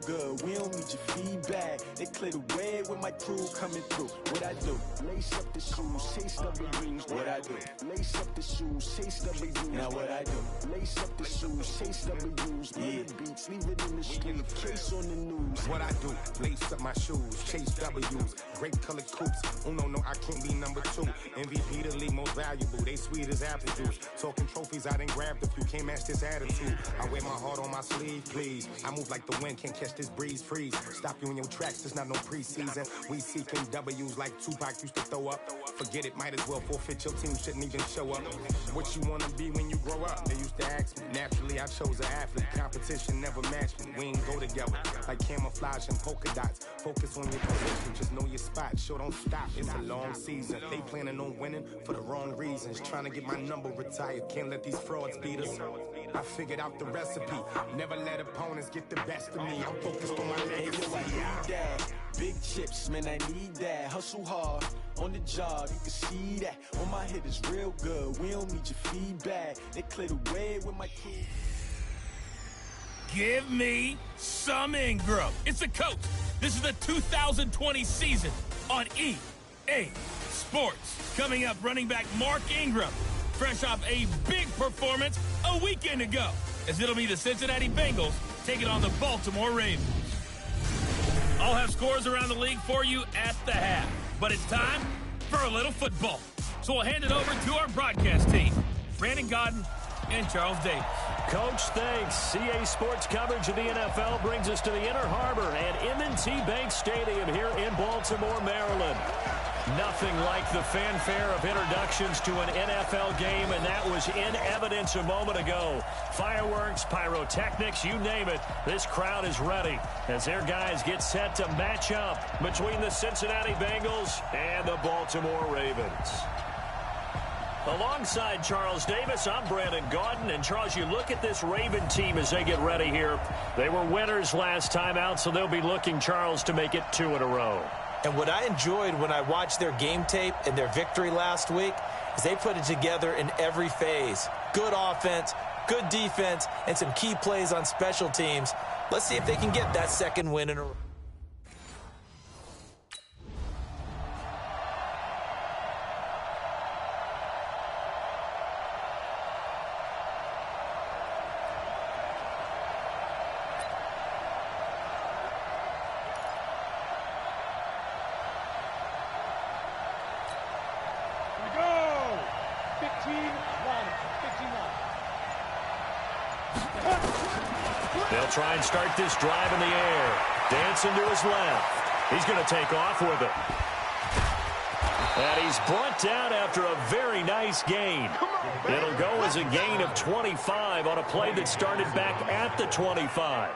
good. We don't need your feedback. They clear the way with my crew coming through. What I do? Lace up the shoes, chase W's. What I do? Lace up the shoes, chase W's. Now what I do? Lace up the shoes, chase W's. Yeah, beats, leave it in the street, case on the news. What I do? Lace up my shoes, chase W's. Great colored coops. Oh no, I can't be number 2. MVP the league most valuable. They sweet as apple juice. Talking trophies, I done grabbed a few. Can't match this attitude. I wear my heart on my sleeve, please. I move like the wind, can't catch this breeze, freeze. Stop you in your tracks, there's not no preseason. We seeking W's like Tupac used to throw up. Forget it, might as well forfeit. Your team shouldn't even show up. What you wanna be when you grow up? They used to ask me. Naturally, I chose an athlete. Competition never matched me. We ain't go together like camouflage and polka dots. Focus on your position, just know your spot. Sure, don't stop. It's a long season. They planning on winning for the wrong reasons. Trying to get my number retired. Can't let these frauds beat us. I figured out the recipe. Never let opponents get the best of me. I'm focused on my legacy. I need that. Big chips, man, I need that. Hustle hard on the job, you can see that. On my head is real good. We don't need your feedback. They clear the way with my crew. Give me some Ingram. It's the coach. This is the 2020 season on EA Sports. Coming up, running back Mark Ingram, fresh off a big performance a weekend ago, as it'll be the Cincinnati Bengals taking on the Baltimore Ravens. I'll have scores around the league for you at the half, but it's time for a little football. So we'll hand it over to our broadcast team, Brandon Godden and Charles Davis. Coach, thanks. CA Sports coverage of the NFL brings us to the Inner Harbor at M&T Bank Stadium here in Baltimore, Maryland. Nothing like the fanfare of introductions to an NFL game, and that was in evidence a moment ago. Fireworks, pyrotechnics, you name it. This crowd is ready as their guys get set to match up between the Cincinnati Bengals and the Baltimore Ravens. Alongside Charles Davis, I'm Brandon Gaudin. And Charles, you look at this Raven team as they get ready here. They were winners last time out, so they'll be looking, Charles, to make it 2 in a row. And what I enjoyed when I watched their game tape and their victory last week is they put it together in every phase. Good offense, good defense, and some key plays on special teams. Let's see if they can get that second win in a row. They'll try and start this drive in the air. Dancing to his left. He's going to take off with it. And he's brought down after a very nice gain. It'll go as a gain of 25 on a play that started back at the 25.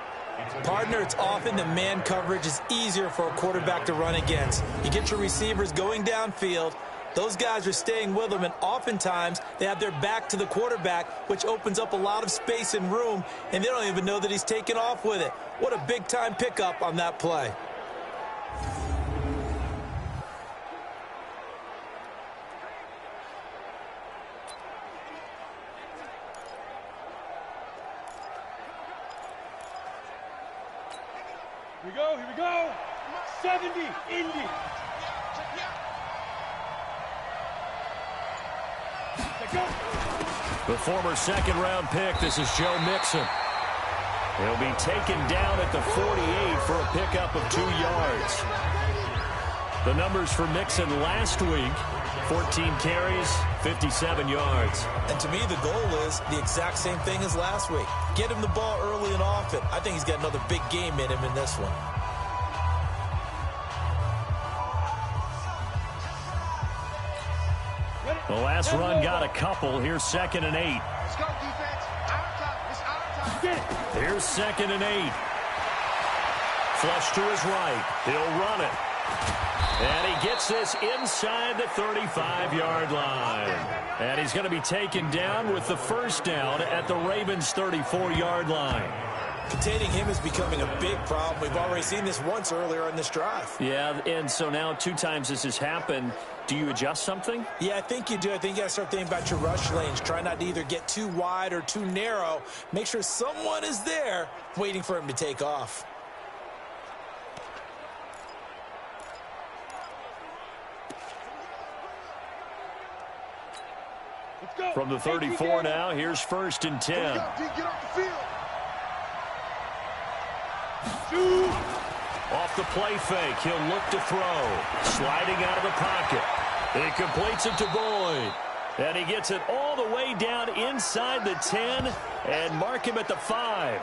Partner, it's often the man coverage is easier for a quarterback to run against. You get your receivers going downfield. Those guys are staying with them, and oftentimes they have their back to the quarterback, which opens up a lot of space and room, and they don't even know that he's taken off with it. What a big-time pickup on that play. Here we go. 70, Indy. The former second-round pick, this is Joe Mixon. He'll be taken down at the 48 for a pickup of 2 yards. The numbers for Mixon last week, 14 carries, 57 yards. And to me, the goal is the exact same thing as last week. Get him the ball early and often. I think he's got another big game in him in this one. The last run got a couple. Here's 2nd and 8. Let's go, defense. Our time. It's our time. Here's 2nd and 8. Flush to his right. He'll run it. And he gets this inside the 35-yard line. And he's going to be taken down with the first down at the Ravens' 34-yard line. Containing him is becoming a big problem. We've already seen this once earlier in this drive. Yeah, and so now 2 times this has happened. Do you adjust something? Yeah, I think you do. I think you got to start thinking about your rush lanes. Try not to either get too wide or too narrow. Make sure someone is there waiting for him to take off. From the 34 now, here's 1st and 10. Get off the field. Off the play fake, he'll look to throw. Sliding out of the pocket. He completes it to Boyd. And he gets it all the way down inside the 10 and mark him at the 5.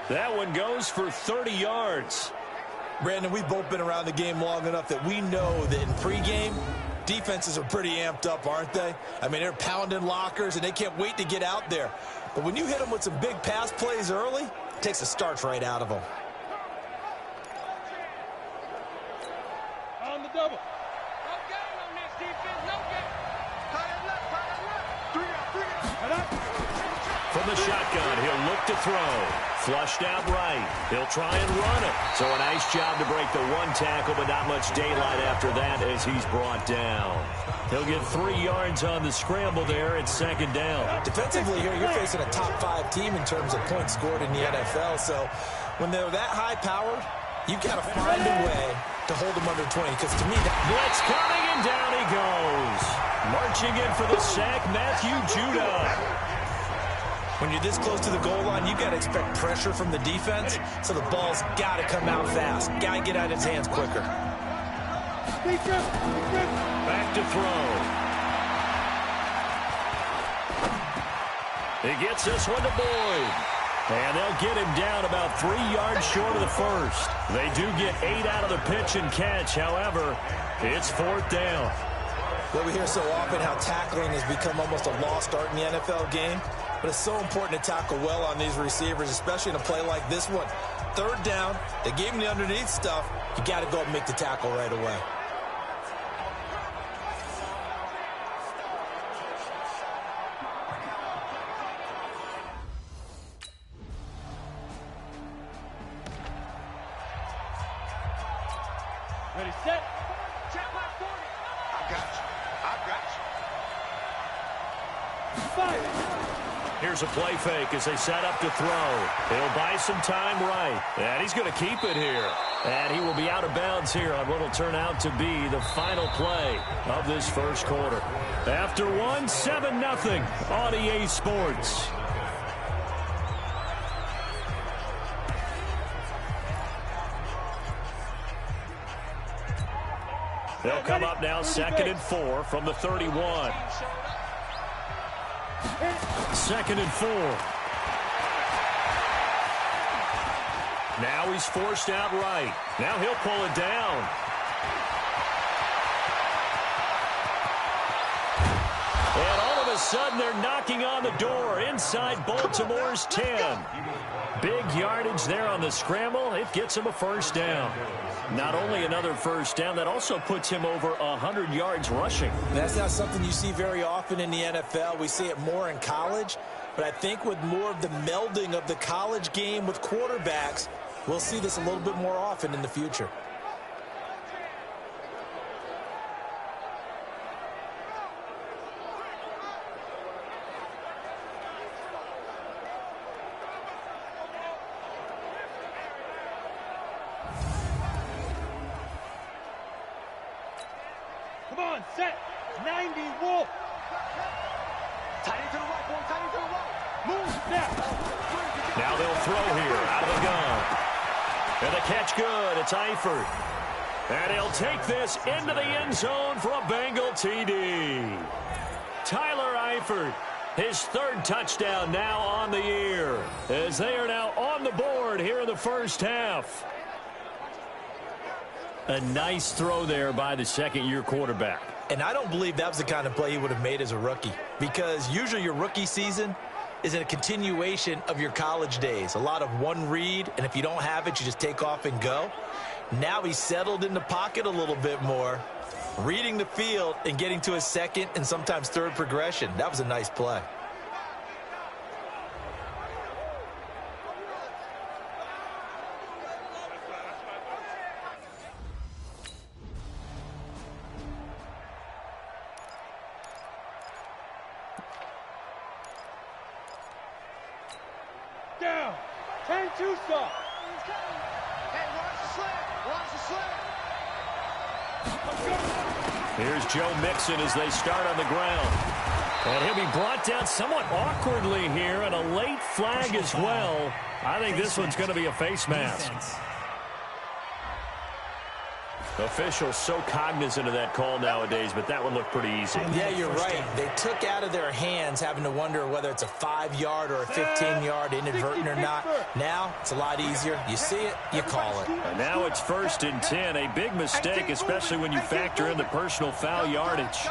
That one goes for 30 yards. Brandon, we've both been around the game long enough that we know that in pregame, defenses are pretty amped up, aren't they? I mean, they're pounding lockers, and they can't wait to get out there. But when you hit them with some big pass plays early, it takes the starch right out of them. On the double. No game on this defense, no game. Cut it left. 3 out. From the shotgun, he'll look to throw. Flushed out right. He'll try and run it. So a nice job to break the 1 tackle, but not much daylight after that as he's brought down. He'll get 3 yards on the scramble there at 2nd down. Defensively here, you're facing a top 5 team in terms of points scored in the NFL. So when they're that high-powered, you've got to find a way to hold them under 20. Because to me, blitz coming, and down he goes. Marching in for the sack, Matthew Judah. When you're this close to the goal line, you've got to expect pressure from the defense, so the ball's got to come out fast. Got to get out of his hands quicker. Back to throw. He gets this one to Boyd. And they'll get him down about 3 yards short of the first. They do get 8 out of the pitch and catch. However, it's 4th down. Well, we hear so often how tackling has become almost a lost art in the NFL game. But it's so important to tackle well on these receivers, especially in a play like this one. 3rd down, they gave him the underneath stuff. You got to go and make the tackle right away. Ready, set. Check my 40. I got you. Fire. Here's a play fake as they set up to throw. He'll buy some time right. And he's going to keep it here. And he will be out of bounds here on what will turn out to be the final play of this first quarter. After 7-0 on EA Sports. They'll come up now 2nd and 4 from the 31. 2nd and 4. Now he's forced out right. Now he'll pull it down. And all of a sudden they're knocking on the door inside Baltimore's 10. Big yardage there on the scramble. It gets him a 1st down. Not only another 1st down, that also puts him over 100 yards rushing. That's not something you see very often in the NFL. We see it more in college. But I think with more of the melding of the college game with quarterbacks, we'll see this a little bit more often in the future. Come on, set. 90 Wolf. Tight into the right, boy. Tight into the right. Move now. Now they'll throw here out of the gun. And the catch good. It's Eifert. And he'll take this into the end zone for a Bengal TD. Tyler Eifert, his 3rd touchdown now on the year, as they are now on the board here in the first half. A nice throw there by the 2nd-year quarterback. And I don't believe that was the kind of play he would have made as a rookie, because usually your rookie season is in a continuation of your college days. A lot of one read, and if you don't have it, you just take off and go. Now he's settled in the pocket a little bit more, reading the field and getting to his 2nd and sometimes 3rd progression. That was a nice play. Down. 10 2 stop. Hey, watch the slant. Watch the slant. Here's Joe Mixon as they start on the ground. And he'll be brought down somewhat awkwardly here, and a late flag as well. I think this one's going to be a face mask. Officials so cognizant of that call nowadays, but that one looked pretty easy. Yeah, you're right. They took out of their hands having to wonder whether it's a 5-yard or a 15-yard, inadvertent or not. Now, it's a lot easier. You see it, you call it. And now it's 1st and 10. A big mistake, especially when you factor in the personal foul yardage.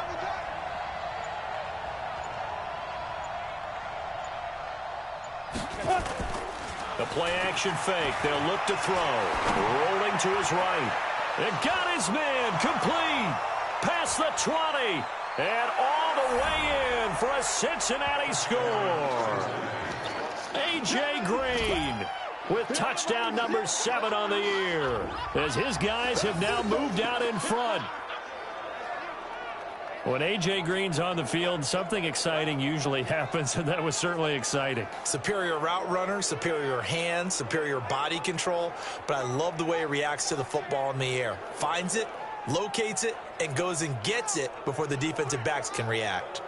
The play-action fake. They'll look to throw. Rolling to his right. It got his man complete. Past the 20. And all the way in for a Cincinnati score. A.J. Green with touchdown number 7 on the year, as his guys have now moved out in front. When A.J. Green's on the field, something exciting usually happens, and that was certainly exciting. Superior route runner, superior hands, superior body control, but I love the way he reacts to the football in the air. Finds it, locates it, and goes and gets it before the defensive backs can react.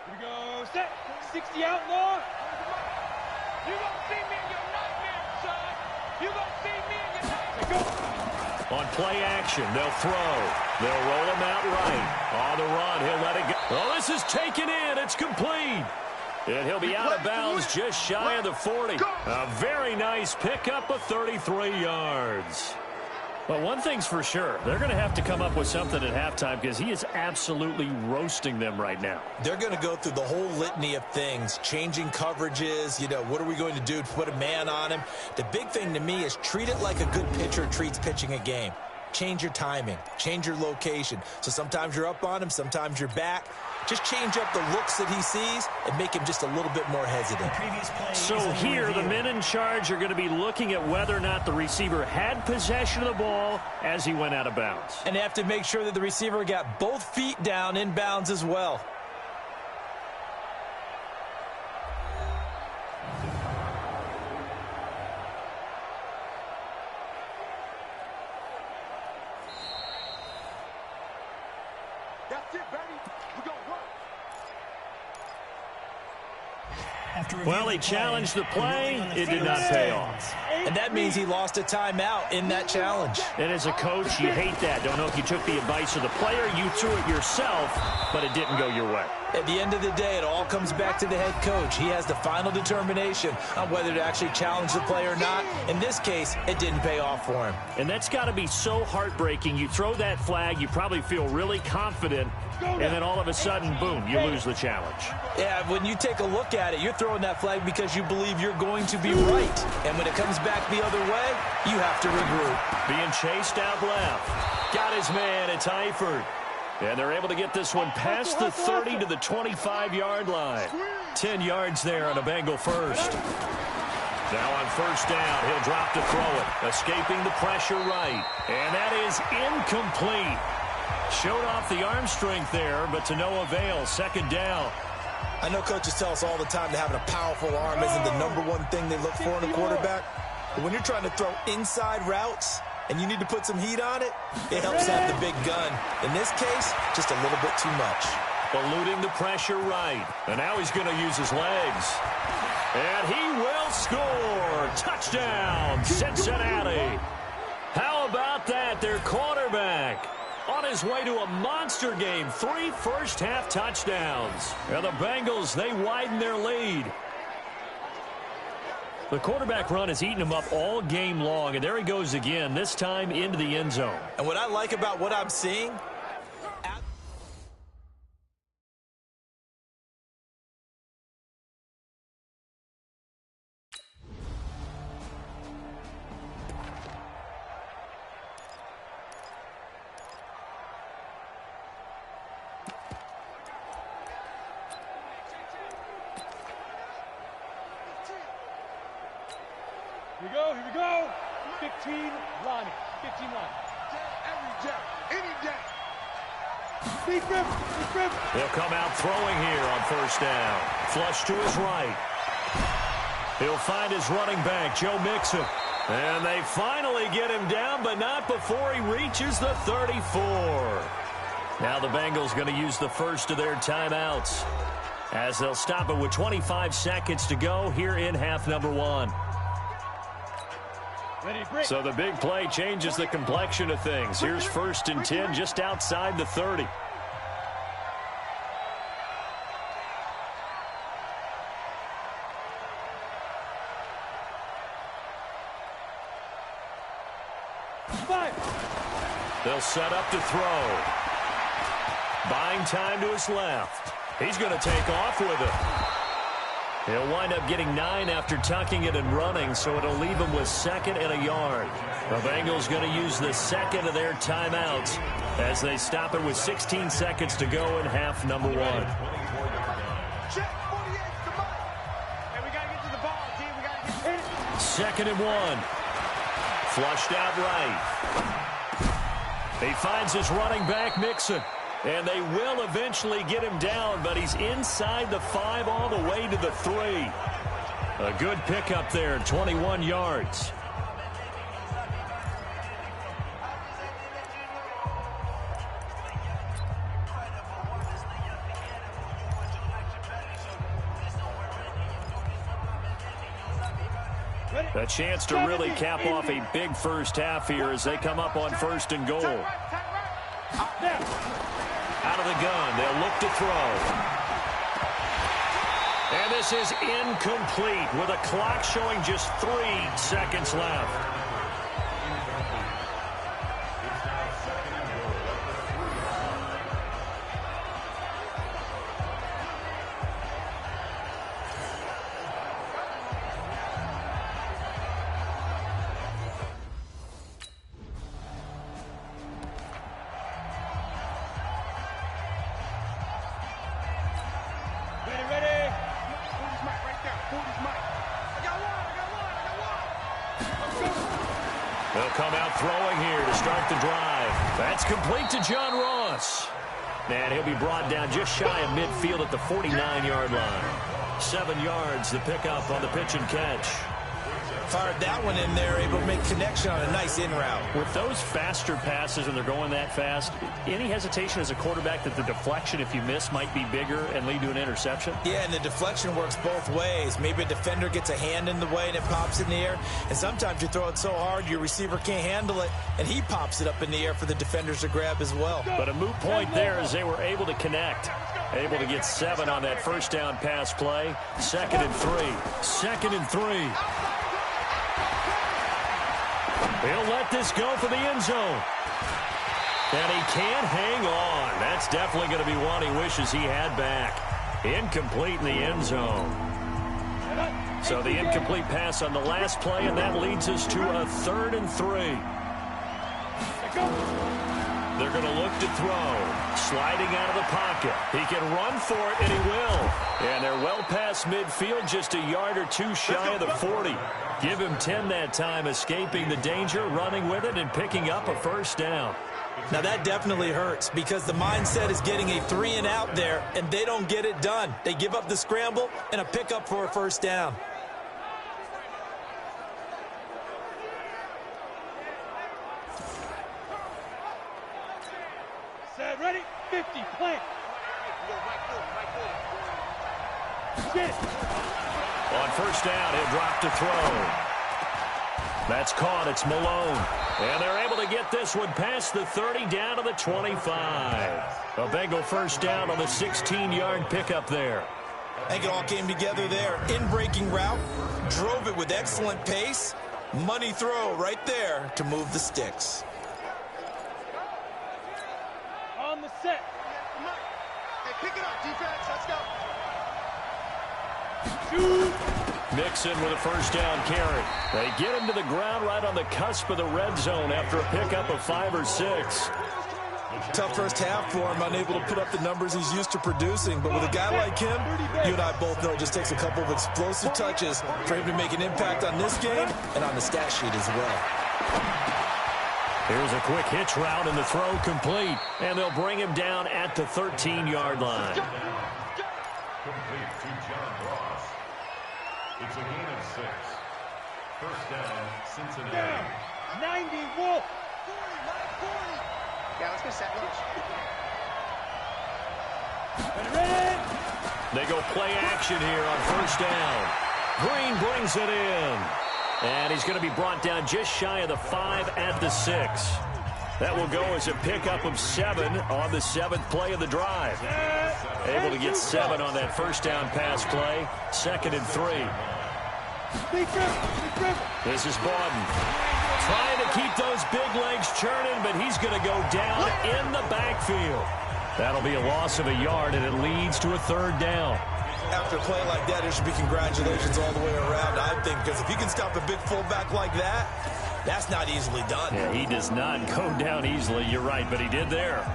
Here we go, set, 60 outlaw. You gonna see me in your nightmare, son. You gonna see me in your nightmare. Go. On play action, they'll throw. They'll roll him out right. On the run, he'll let it go. Oh, this is taken in. It's complete. And he'll be out of bounds just shy of the 40. A very nice pickup of 33 yards. Well, one thing's for sure. They're going to have to come up with something at halftime because he is absolutely roasting them right now. They're going to go through the whole litany of things, changing coverages, what are we going to do to put a man on him? The big thing to me is treat it like a good pitcher treats pitching a game. Change your timing, change your location. So sometimes you're up on him, sometimes you're back. Just change up the looks that he sees and make him just a little bit more hesitant. So here, the men in charge are going to be looking at whether or not the receiver had possession of the ball as he went out of bounds. And they have to make sure that the receiver got both feet down in bounds as well. Well, he challenged the play. It did not pay off. And that means he lost a timeout in that challenge. And as a coach, you hate that. Don't know if you took the advice of the player, you threw it yourself, but it didn't go your way. At the end of the day, it all comes back to the head coach. He has the final determination on whether to actually challenge the play or not. In this case, it didn't pay off for him. And that's got to be so heartbreaking. You throw that flag, you probably feel really confident, and then all of a sudden, boom, you lose the challenge. Yeah, when you take a look at it, you're throwing that flag because you believe you're going to be right. And when it comes back the other way, you have to regroup. Being chased out left. Got his man, it's Eifert. And they're able to get this one past the 30 to the 25-yard line. 10 yards there on a Bengal first. Now on first down, he'll drop to throw it. Escaping the pressure right. And that is incomplete. Showed off the arm strength there, but to no avail. Second down. I know coaches tell us all the time that having a powerful arm isn't the #1 thing they look for in a quarterback. But when you're trying to throw inside routes and you need to put some heat on it, it helps have the big gun. In this case, just a little bit too much. Eluding the pressure right. And now he's going to use his legs. And he will score. Touchdown, Cincinnati. How about that? Their quarterback on his way to a monster game. 3 first-half touchdowns. And the Bengals, they widen their lead. The quarterback run has eaten him up all game long, and there he goes again, this time into the end zone. And what I like about what I'm seeing, Here we go. 15 line. 15 line. Every day, any day. Deep rip, deep rip. He'll come out throwing here on first down. Flush to his right. He'll find his running back, Joe Mixon. And they finally get him down, but not before he reaches the 34. Now the Bengals going to use the first of their timeouts as they'll stop it with 25 seconds to go here in half number 1. So the big play changes the complexion of things. Here's 1st and 10 just outside the 30. They'll set up to throw. Buying time to his left. He's going to take off with it. He'll wind up getting 9 after tucking it and running, so it'll leave him with 2nd and a yard. The Bengals going to use the 2nd of their timeouts as they stop it with 16 seconds to go in half number 1. Second and 1. Flushed out right. He finds his running back, Mixon. And they will eventually get him down, but he's inside the 5 all the way to the 3. A good pickup there, 21 yards. A chance to really cap off a big first half here as they come up on 1st and goal. Out of the gun, they'll look to throw. And this is incomplete with a clock showing just 3 seconds left. They'll come out throwing here to start the drive. That's complete to John Ross. And he'll be brought down just shy of midfield at the 49-yard line. 7 yards, the pickup on the pitch and catch. Fired that one in there, able to make connection on a nice in route. With those faster passes and they're going that fast, any hesitation as a quarterback that the deflection, if you miss, might be bigger and lead to an interception? Yeah, and the deflection works both ways. Maybe a defender gets a hand in the way and it pops in the air. And sometimes you throw it so hard your receiver can't handle it, and he pops it up in the air for the defenders to grab as well. But a moot point there as they were able to connect. Able to get 7 on that first down pass play. 2nd and 3. 2nd and 3. He'll let this go for the end zone. And he can't hang on. That's definitely going to be one he wishes he had back. Incomplete in the end zone. So the incomplete pass on the last play, and that leads us to a 3rd and 3. They're going to look to throw. Sliding out of the pocket. He can run for it, and he will. And they're well past midfield, just a yard or 2 shy of the 40. Give him 10 that time, escaping the danger, running with it, and picking up a first down. Now that definitely hurts because the mindset is getting a 3 and out there, and they don't get it done. They give up the scramble and a pickup for a first down. Set, ready, 50, plant. On first down, he'll drop to throw. That's caught. It's Malone. And they're able to get this one past the 30 down to the 25. A Bengal first down on the 16-yard pickup there. I think it all came together there. In-breaking route, drove it with excellent pace. Money throw right there to move the sticks. On the set. Hey, pick it up, defense. Let's go. Mixon with a first down carry. They get him to the ground right on the cusp of the red zone after a pickup of 5 or 6. Tough first half for him, unable to put up the numbers he's used to producing. But with a guy like him, you and I both know it just takes a couple of explosive touches for him to make an impact on this game and on the stat sheet as well. Here's a quick hitch route and the throw complete. And they'll bring him down at the 13-yard line. Complete to John Ross. It's a gain of 6. First down, Cincinnati. 90, Wolf. 40. Yeah, let's go set launch. Ready? They go play action here on first down. Green brings it in. And he's going to be brought down just shy of the 5 at the 6. That will go as a pickup of 7 on the 7th play of the drive. Able to get 7 on that first down pass play. 2nd and 3. This is Bawden. Trying to keep those big legs churning, but he's going to go down in the backfield. That'll be a loss of a yard, and it leads to a 3rd down. After a play like that, there should be congratulations all the way around, I think, because if you can stop a big fullback like that, that's not easily done. Yeah, he does not go down easily. You're right, but he did there.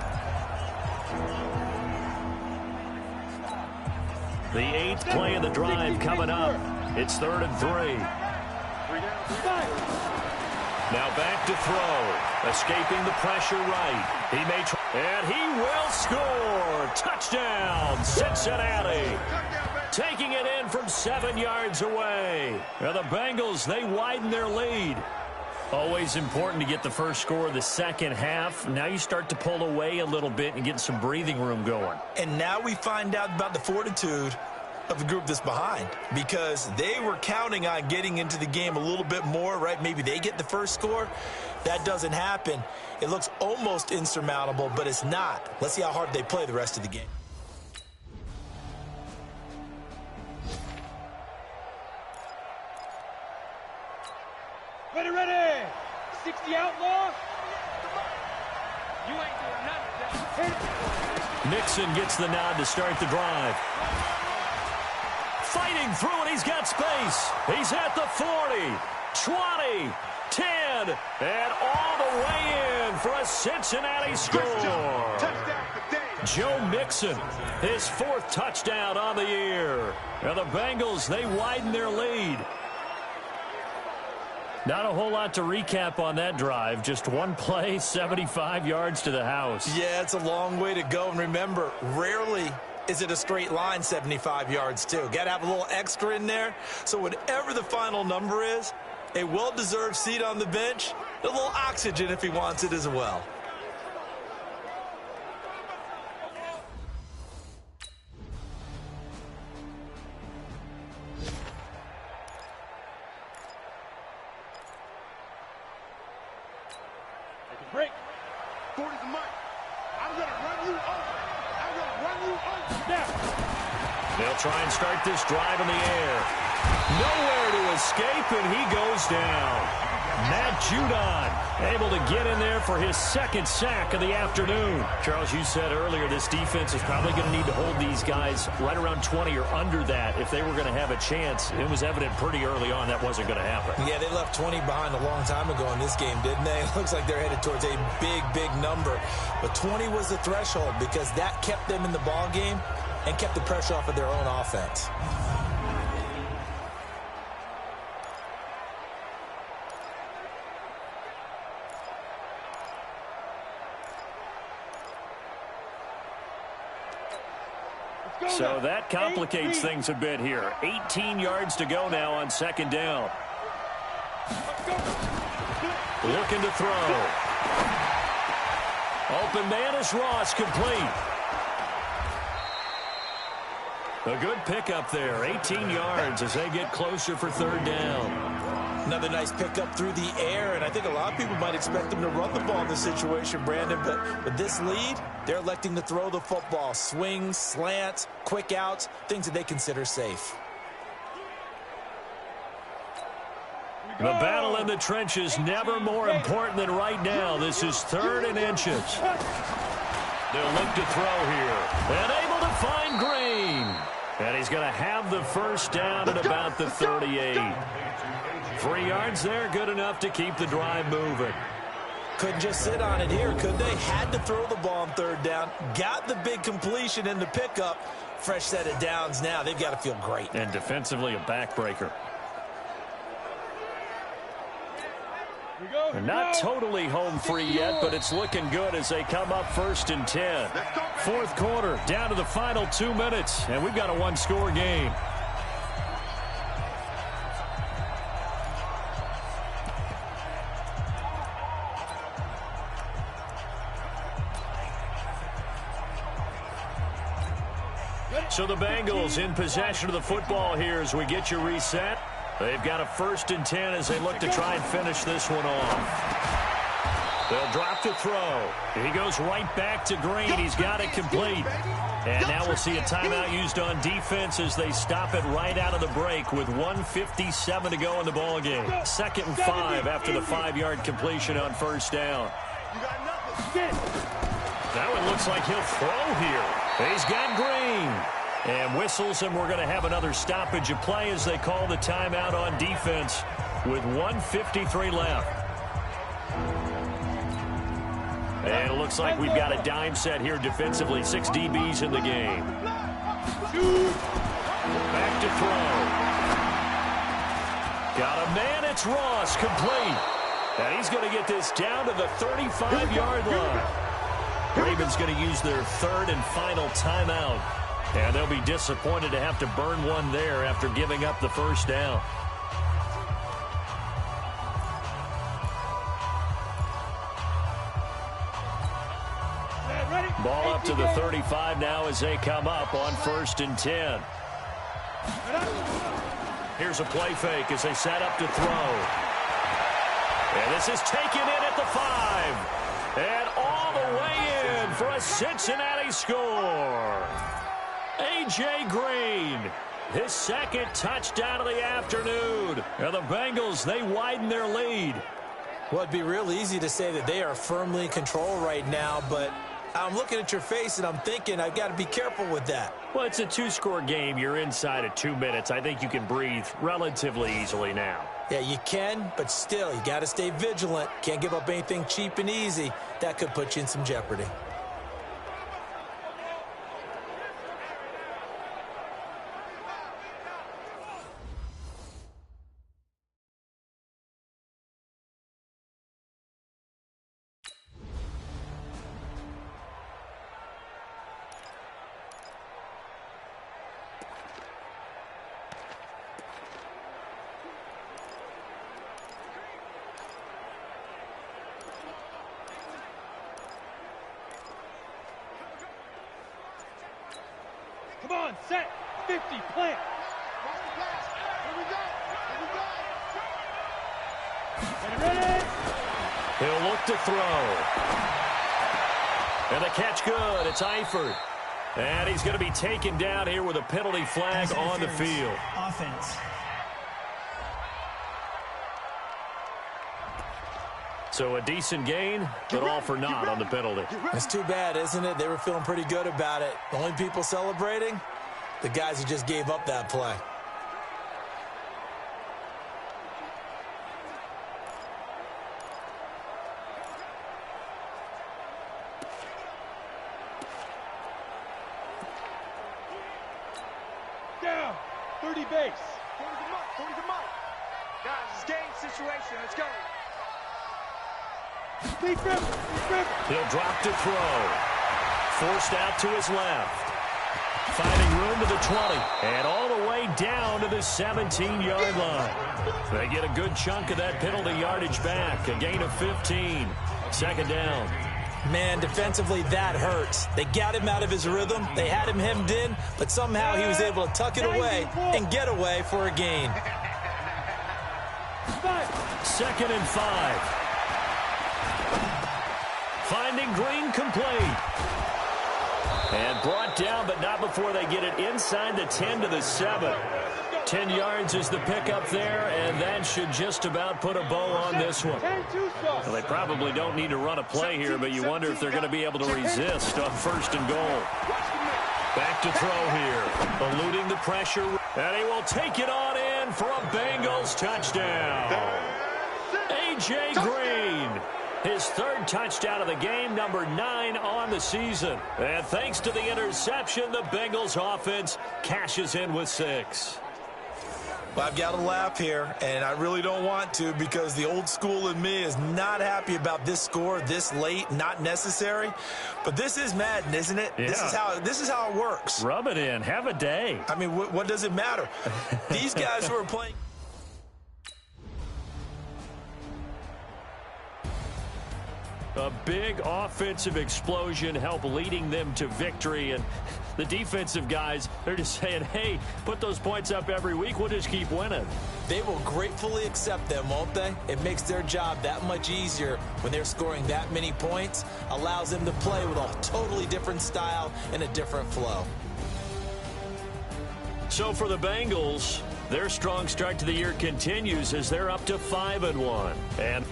The 8th play of the drive coming up. It's 3rd and 3. Now back to throw. Escaping the pressure right. He may try. And he will score. Touchdown, Cincinnati. Taking it in from 7 yards away. Now the Bengals, they widen their lead. Always important to get the first score of the second half. Now you start to pull away a little bit and get some breathing room going. And now we find out about the fortitude of the group that's behind because they were counting on getting into the game a little bit more, right? Maybe they get the first score. That doesn't happen. It looks almost insurmountable, but it's not. Let's see how hard they play the rest of the game. Ready. 60 outlaw. You ain't doing nothing. Mixon gets the nod to start the drive. Fighting through it, he's got space. He's at the 40, 20, 10, and all the way in for a Cincinnati score. Joe Mixon, his 4th touchdown on the year. And the Bengals, they widen their lead. Not a whole lot to recap on that drive. Just one play, 75 yards to the house. Yeah, it's a long way to go. And remember, rarely is it a straight line 75 yards, too. Got to have a little extra in there. So whatever the final number is, a well-deserved seat on the bench, a little oxygen if he wants it as well. Break. 40 the mark. I'm going to run you over. Now. They'll try and start this drive in the air. Nowhere to escape, and he goes down. Matt Judon able to get in there for his 2nd sack of the afternoon. Charles, you said earlier this defense is probably going to need to hold these guys right around 20 or under that if they were going to have a chance. It was evident pretty early on that wasn't going to happen. Yeah, they left 20 behind a long time ago in this game, didn't they? It looks like they're headed towards a big number. But 20 was the threshold because that kept them in the ball game and kept the pressure off of their own offense. So that complicates things a bit here. 18 yards to go now on 2nd down. Looking to throw. Open man is Ross, complete. A good pickup there. 18 yards as they get closer for 3rd down. Another nice pickup through the air, and I think a lot of people might expect them to run the ball in this situation, Brandon, but with this lead, they're electing to throw the football. Swings, slants, quick outs, things that they consider safe. The battle in the trenches never more important than right now. This is 3rd and inches. They'll look to throw here. And able to find Green. And he's going to have the 1st down at about the 38. 3 yards there, good enough to keep the drive moving. Couldn't just sit on it here, could they? Had to throw the ball on 3rd down. Got the big completion in the pickup. Fresh set of downs now. They've got to feel great. And defensively a backbreaker. They're not totally home free yet, but it's looking good as they come up 1st and 10. 4th quarter, down to the final 2 minutes, and we've got a 1-score game. So the Bengals in possession of the football here as we get you reset. They've got a 1st and 10 as they look to try and finish this one off. They'll drop to throw. He goes right back to Green. He's got it complete. And now we'll see a timeout used on defense as they stop it right out of the break with 1:57 to go in the ballgame. 2nd and 5 after the 5-yard completion on 1st down. Now it looks like he'll throw here. He's got Green. And whistles, and we're going to have another stoppage of play as they call the timeout on defense with 1:53 left. And it looks like we've got a dime set here defensively. 6 DBs in the game. Back to throw. Got a man, it's Ross, complete. And he's going to get this down to the 35-yard line. Ravens going to use their 3rd and final timeout. And they'll be disappointed to have to burn one there after giving up the 1st down. Ball up to the 35 now as they come up on 1st and 10. Here's a play fake as they set up to throw. And this is taken in at the 5. And all the way in for a Cincinnati score. A.J. Green, his second touchdown of the afternoon. And the Bengals, they widen their lead. Well, it'd be real easy to say that they are firmly in control right now, but I'm looking at your face and I'm thinking I've got to be careful with that. Well, it's a 2-score game. You're inside of 2 minutes. I think you can breathe relatively easily now. Yeah, you can, but still, you got to stay vigilant. Can't give up anything cheap and easy. That could put you in some jeopardy. Come on, set, 50, plant. Watch the pass. Here we go. Here we go. Get ready. He'll look to throw. And the catch good. It's Eifert. And he's going to be taken down here with a penalty flag on the field. Offense. So a decent gain, but all for naught on the penalty. It's too bad, isn't it? They were feeling pretty good about it. The only people celebrating, the guys who just gave up that play. Down, 30 base. 40 the mark. Guys, it's game situation. Let's go. Deep grip. He'll drop to throw. Forced out to his left. Finding room to the 20. And all the way down to the 17-yard line. They get a good chunk of that penalty yardage back. A gain of 15. Second down. Man, defensively, that hurts. They got him out of his rhythm. They had him hemmed in, but somehow he was able to tuck it away and get away for a gain. 2nd and 5. Finding Green complete. And brought down, but not before they get it inside the 10 to the 7. 10 yards is the pickup there, and that should just about put a bow on this one. Well, they probably don't need to run a play here, but you wonder if they're going to be able to resist on 1st and goal. Back to throw here. Eluding the pressure, and he will take it on in for a Bengals touchdown. A.J. Green. His 3rd touchdown of the game, number 9 on the season. And thanks to the interception, the Bengals offense cashes in with 6. Well, I've got to laugh here, and I really don't want to because the old school in me is not happy about this score this late, not necessary. But this is Madden, isn't it? Yeah. This is how it works. Rub it in. Have a day. I mean, what does it matter? These guys who are playing... A big offensive explosion helped leading them to victory. And the defensive guys, they're just saying, hey, put those points up every week. We'll just keep winning. They will gratefully accept them, won't they? It makes their job that much easier when they're scoring that many points. Allows them to play with a totally different style and a different flow. So for the Bengals, their strong start to the year continues as they're up to 5-1. And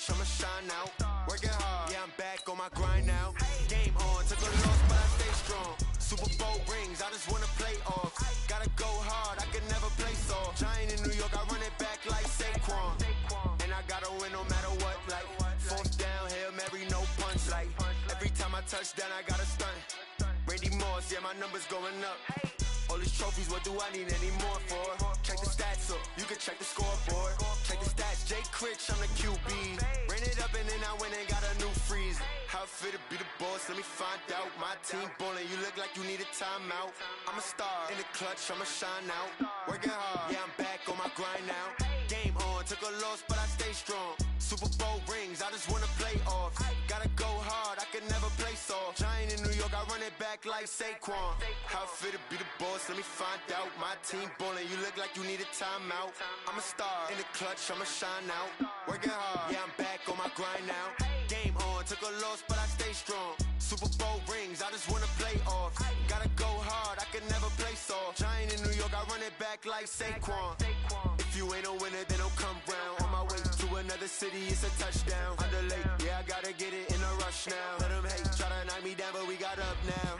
I'ma shine out, working hard, yeah, I'm back on my grind now. Game on, took a loss, but I stay strong. Super Bowl rings, I just wanna play off. Gotta go hard, I can never play soft. Giant in New York, I run it back like Saquon. And I gotta win no matter what, like 4th down, Hail Mary, no punch. Like every time I touch down, I gotta stunt. Randy Moss, yeah, my numbers going up. All these trophies, what do I need any more for? Check the stats up, you can check the scoreboard. Check the stats, Jay Critch, I'm the QB. Ran it up and then I went and got a new freeze. How it fit to be the boss, let me find out. My team ballin', you look like you need a timeout. I'm a star, in the clutch, I'ma shine out. Working hard, yeah, I'm back on my grind now. Game on, took a loss, but I stay strong. Super Bowl rings, I just wanna play off. Gotta go hard, I can never play soft. Giant in New York, I run it back like Saquon. How it fit to be the boss, let me find out. My team ballin', you look like you need a timeout. I'm a star, in the clutch, I'ma shine out. Working hard, yeah, I'm back on my grind now. Game on, took a loss, but I stay strong. Super Bowl rings, I just wanna play off. Gotta go hard, I can never play soft. Giant in New York, I run it back like Saquon. If you ain't a winner, then don't come round. On my way to another city, it's a touchdown. Underlay, yeah, I gotta get it in a rush now. Let them hate, try to knock me down, but we got up now.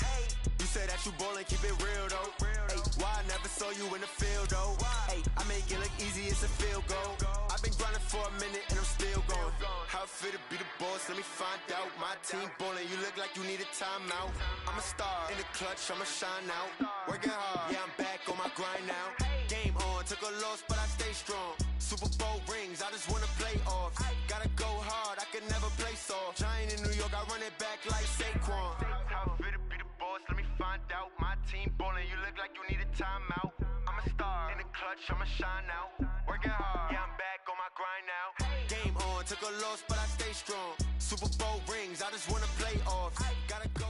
You say that you ballin', keep it real though. Hey, why I never saw you in the field though? Hey, I make it look easy, it's a field goal. I've been grinding for a minute and I'm still going. How it fit to be the boss, let me find out. My team ballin', you look like you need a timeout. I'm a star, in the clutch, I'ma shine out. Working hard, yeah, I'm back on my grind now. Game on, took a loss, but I stay strong. Super Bowl rings, I just wanna play off. Gotta go hard, I can never play soft. Giant in New York, I run it back like Saquon. How it fit to be the boss, let me find out. My team ballin', you look like you need a timeout. I'm a star, in the clutch, I'ma shine out. Working hard, yeah, I'm back on my grind now. Game on, took a loss, but I stay strong. Super Bowl rings, I just wanna play off. Gotta go.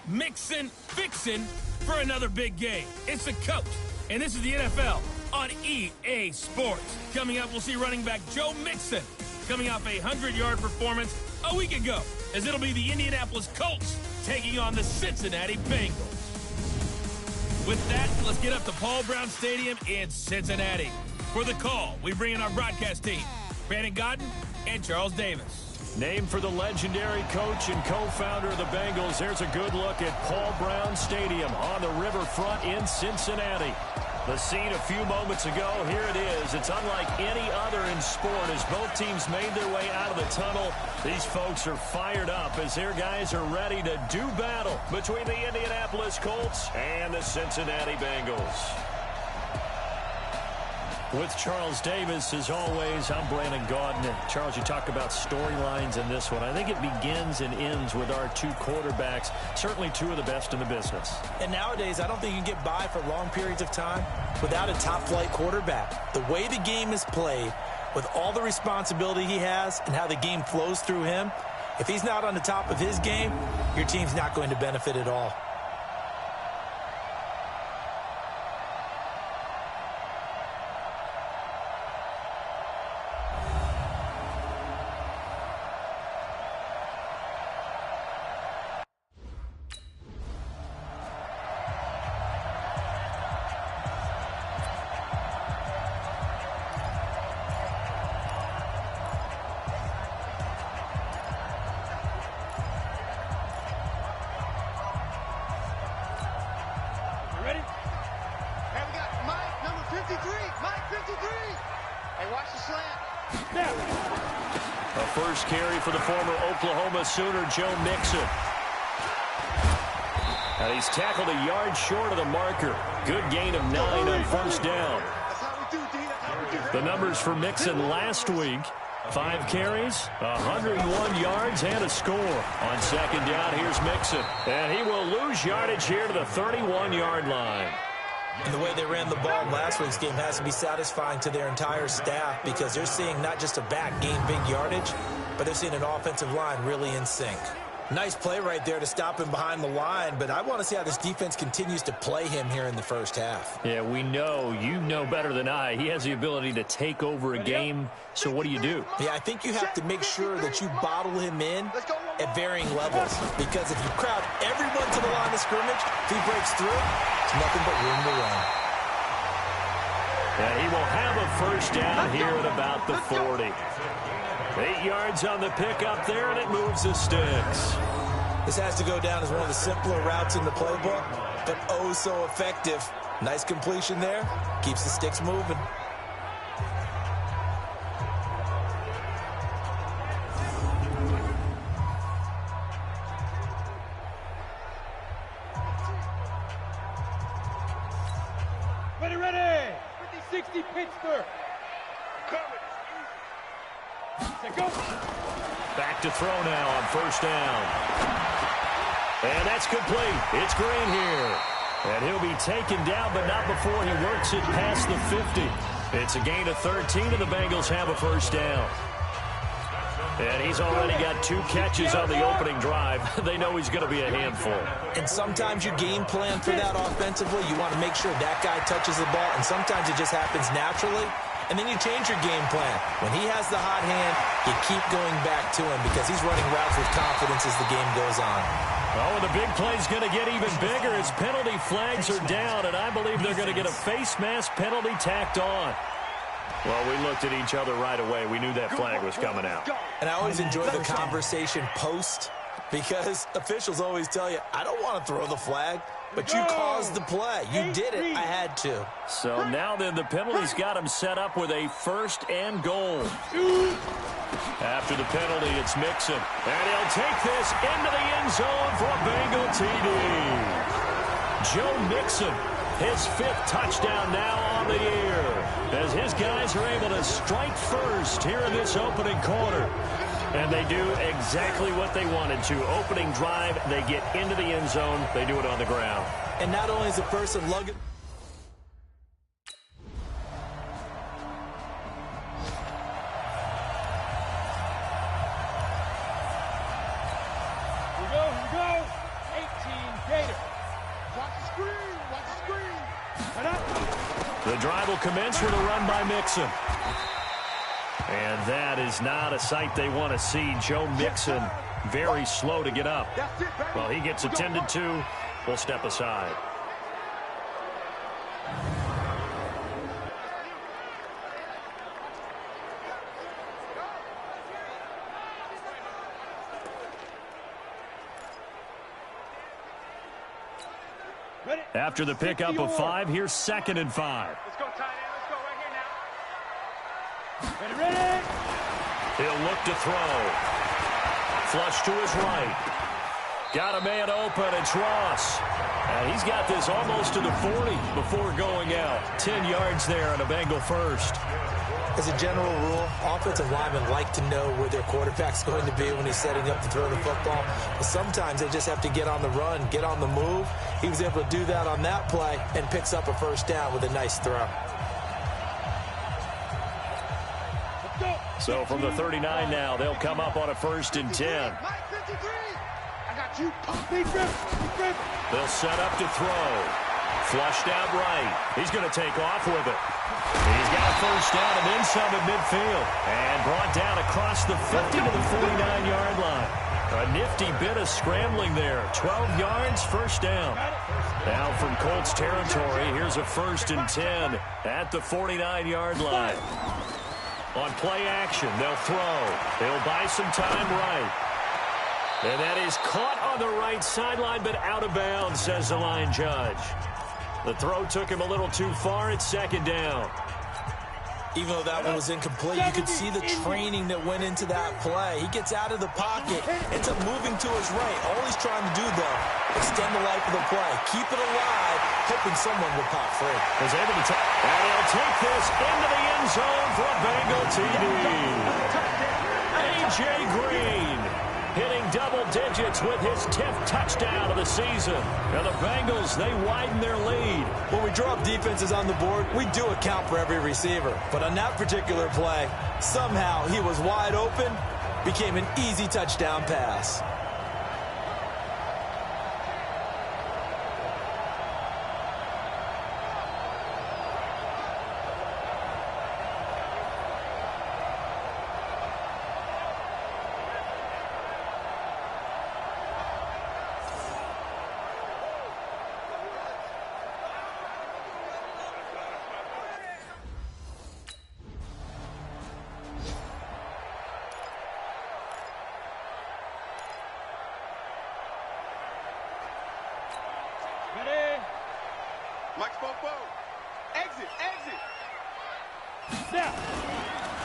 Mixin', fixin' for another big game. It's the coach, and this is the NFL on EA Sports. Coming up, we'll see running back Joe Mixon coming off a 100-yard performance a week ago, as it'll be the Indianapolis Colts taking on the Cincinnati Bengals. With that, let's get up to Paul Brown Stadium in Cincinnati. For the call, we bring in our broadcast team, Brandon Godden and Charles Davis. Named for the legendary coach and co-founder of the Bengals, there's a good look at Paul Brown Stadium on the riverfront in Cincinnati. The scene a few moments ago, here it is. It's unlike any other in sport as both teams made their way out of the tunnel. These folks are fired up as their guys are ready to do battle between the Indianapolis Colts and the Cincinnati Bengals. With Charles Davis, as always, I'm Brandon Gaudin. Charles, you talk about storylines in this one. I think it begins and ends with our two quarterbacks, certainly two of the best in the business. And nowadays, I don't think you can get by for long periods of time without a top-flight quarterback. The way the game is played, with all the responsibility he has and how the game flows through him, if he's not on the top of his game, your team's not going to benefit at all. First carry for the former Oklahoma Sooner, Joe Mixon. And he's tackled a yard short of the marker. Good gain of 9 on first down. The numbers for Mixon last week: 5 carries, 101 yards, and a score. On second down, here's Mixon. And he will lose yardage here to the 31-yard line. And the way they ran the ball in last week's game has to be satisfying to their entire staff, because they're seeing not just a back gain big yardage, but they're seeing an offensive line really in sync. Nice play right there to stop him behind the line, but I want to see how this defense continues to play him here in the first half. Yeah, we know, you know better than I, he has the ability to take over a game, so what do you do? Yeah, I think you have to make sure that you bottle him in at varying levels, because if you crowd everyone to the line of scrimmage, if he breaks through, it's nothing but room to run. And he will have a first down here at about the 40. 8 yards on the pickup there, and it moves the sticks. This has to go down as one of the simpler routes in the playbook, but oh so effective. Nice completion there. Keeps the sticks moving. Easy pitch, third. Go. Back to throw now on first down. And that's complete. It's Green here. And he'll be taken down, but not before he works it past the 50. It's a gain of 13, and the Bengals have a first down. And he's already got 2 catches on the opening drive. They know he's going to be a handful. And sometimes you game plan for that offensively. You want to make sure that guy touches the ball, and sometimes it just happens naturally. And then you change your game plan. When he has the hot hand, you keep going back to him because he's running routes with confidence as the game goes on. Oh, and the big play's going to get even bigger as penalty flags are down, and I believe they're going to get a face mask penalty tacked on. Well, we looked at each other right away. We knew that flag was coming out. And I always enjoy the conversation post because officials always tell you, I don't want to throw the flag, but you caused the play. You did it. I had to. So now then the penalty's got him set up with a 1st and goal. After the penalty, it's Mixon. And he'll take this into the end zone for a Bengal TD. Joe Mixon, his 5th touchdown now on the year, as his guys are able to strike first here in this opening quarter. And they do exactly what they wanted to. Opening drive, they get into the end zone. They do it on the ground. And not only is the person lugging... Here we go. 18 Gator. Watch the screen. Watch the screen. The drive will commence with a run by Mixon. And that is not a sight they want to see. Joe Mixon very slow to get up. Well, he gets attended to. We'll step aside. After the pickup of 5, here's 2nd and 5. Let's go, tight end. Let's go right here now. Ready. He'll look to throw. Flush to his right. Got a man open. It's Ross. And he's got this almost to the 40 before going out. 10 yards there on a Bengal first. As a general rule, offensive linemen like to know where their quarterback's going to be when he's setting up to throw the football. But sometimes they just have to get on the run, get on the move. He was able to do that on that play and picks up a first down with a nice throw. So from the 39 now, they'll come up on a 1st and 10. They'll set up to throw. Flushed out right. He's going to take off with it. He's got a first down and then some at midfield. And brought down across the 50 to the 49-yard line. A nifty bit of scrambling there. 12 yards, first down. Now from Colts territory, here's a 1st and 10 at the 49-yard line. On play action, they'll throw. They'll buy some time right. And that is caught on the right sideline, but out of bounds, says the line judge. The throw took him a little too far. It's 2nd down. Even though that one was incomplete, you could see the training that went into that play. He gets out of the pocket, ends up moving to his right. All he's trying to do, though, extend the life of the play. Keep it alive, hoping someone will pop free. Was able to and he'll take this into the end zone for a Bengal TD. A.J. Green hitting double digits with his 10th touchdown of the season. Now the Bengals, they widen their lead. When we drop defenses on the board, we do account for every receiver. But on that particular play, somehow he was wide open, became an easy touchdown pass.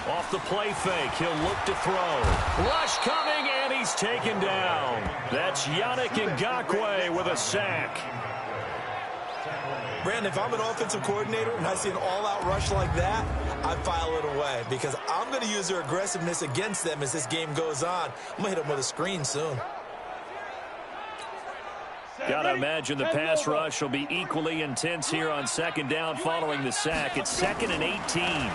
Off the play fake, he'll look to throw. Rush coming, and he's taken down. That's Yannick Ngakoue with a sack. Brandon, if I'm an offensive coordinator and I see an all-out rush like that, I file it away because I'm going to use their aggressiveness against them as this game goes on. I'm going to hit them with a screen soon. Got to imagine the pass rush will be equally intense here on second down following the sack. It's 2nd and 18.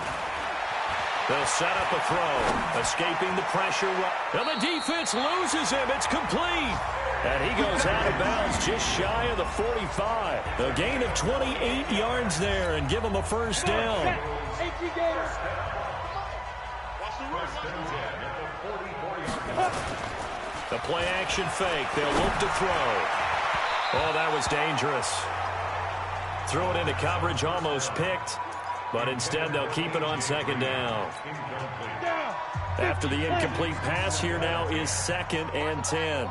They'll set up a throw, escaping the pressure. And the defense loses him. It's complete. And he goes out of bounds just shy of the 45. A gain of 28 yards there and give him a first down. The play action fake. They'll look to throw. Oh, that was dangerous. Throw it into coverage, almost picked. But instead, they'll keep it on second down. After the incomplete pass, here now is 2nd and 10.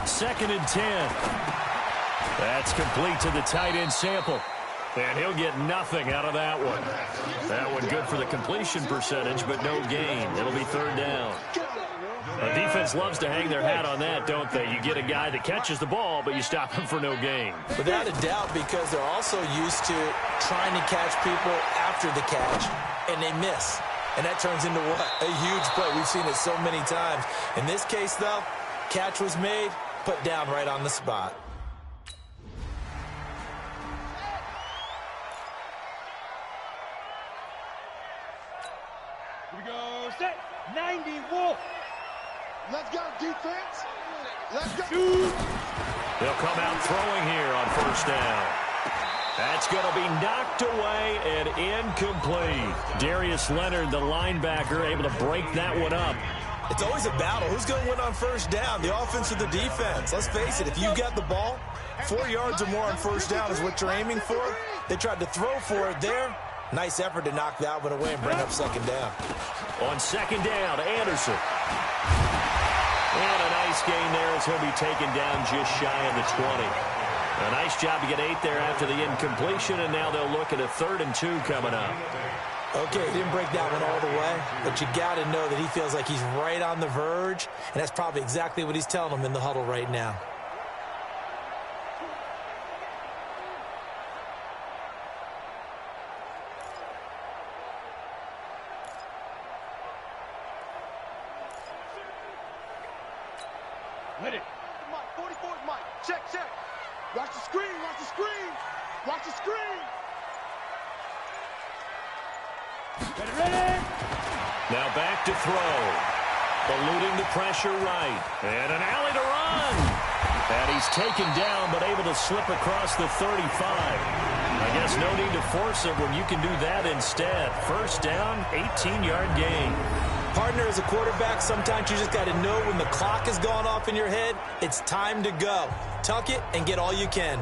2nd and 10. That's complete to the tight end Sample. And he'll get nothing out of that one. That one good for the completion percentage, but no gain. It'll be 3rd down. The defense loves to hang their hat on that, don't they? You get a guy that catches the ball, but you stop him for no gain. Without a doubt, because they're also used to trying to catch people after the catch, and they miss. And that turns into what? A huge play. We've seen it so many times. In this case, though, catch was made, put down right on the spot. Here we go. Set. 90 Wolf. Let's go, defense. Let's go. They'll come out throwing here on first down. That's going to be knocked away and incomplete. Darius Leonard, the linebacker, able to break that one up. It's always a battle. Who's going to win on first down, the offense or the defense? Let's face it, if you got the ball, 4 yards or more on first down is what you're aiming for. They tried to throw for it there. Nice effort to knock that one away and bring up second down. On second down, Anderson. And a nice gain there as he'll be taken down just shy of the 20. A nice job to get 8 there after the incompletion, and now they'll look at a 3rd and 2 coming up. Okay, he didn't break that one all the way, but you got to know that he feels like he's right on the verge, and that's probably exactly what he's telling them in the huddle right now. Let it. Mike, 44 Mike. Check, check. Watch the screen, watch the screen. Watch the screen. Ready. Now back to throw. Eluding the pressure right. And an alley to run. And he's taken down, but able to slip across the 35. I guess no need to force it when you can do that instead. First down, 18-yard gain. Partner, as a quarterback, sometimes you just got to know when the clock has gone off in your head, it's time to go. Tuck it and get all you can.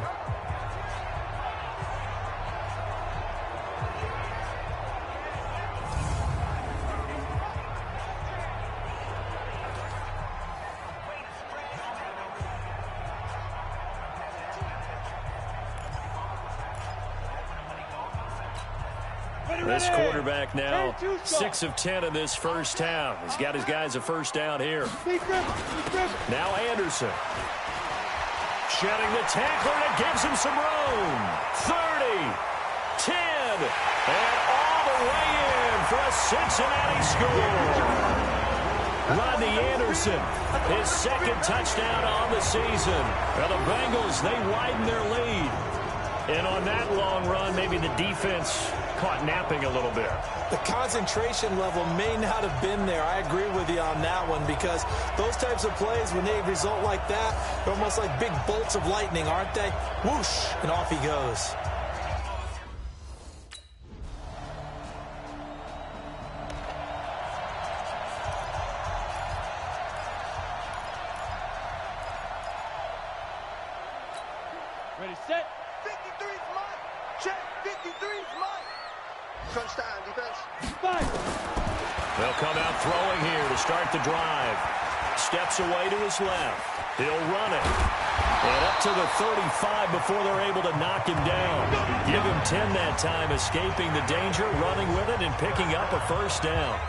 This quarterback now 6 of 10 in this first half. He's got his guys a first down here. Now Anderson. Shedding the tackler, and it gives him some room. 30, 10, and all the way in for a Cincinnati score. Rodney Anderson, his 2nd touchdown on the season. Now the Bengals, they widen their lead. And on that long run, maybe the defense caught napping a little bit. The concentration level may not have been there. I agree with you on that one because those types of plays, when they result like that, they're almost like big bolts of lightning, aren't they? Whoosh, and off he goes. Ready, set. 53's Mike. Check, 53's Mike. Touchdown, defense. 5. They'll come out throwing here to start the drive. Steps away to his left. He'll run it. And up to the 35 before they're able to knock him down. Give him 10 that time, escaping the danger, running with it, and picking up a first down.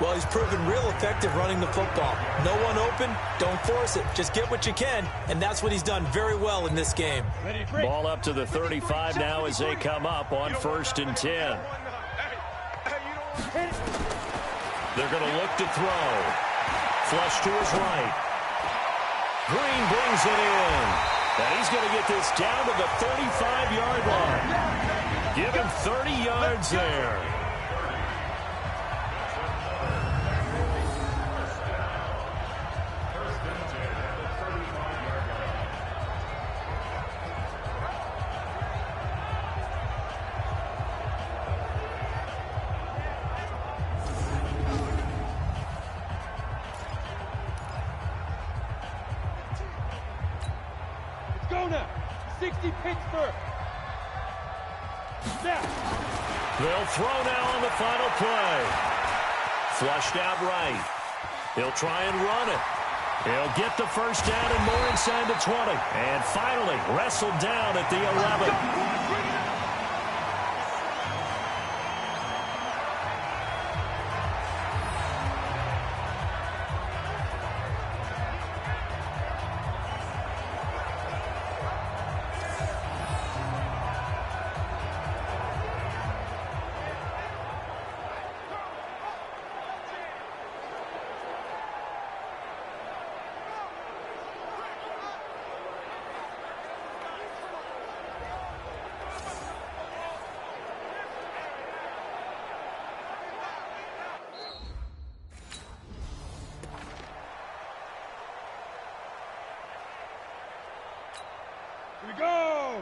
Well, he's proven real effective running the football. No one open, don't force it. Just get what you can, and that's what he's done very well in this game. Ball up to the 35 now as they come up on 1st and 10. They're going to look to throw. Flush to his right. Green brings it in. And he's going to get this down to the 35-yard line. Give him 30 yards there. Go now. 60 Pittsburgh. Snap. They'll throw now on the final play. Flushed out right. He'll try and run it. He'll get the first down and more inside the 20. And finally wrestled down at the 11. Here we go.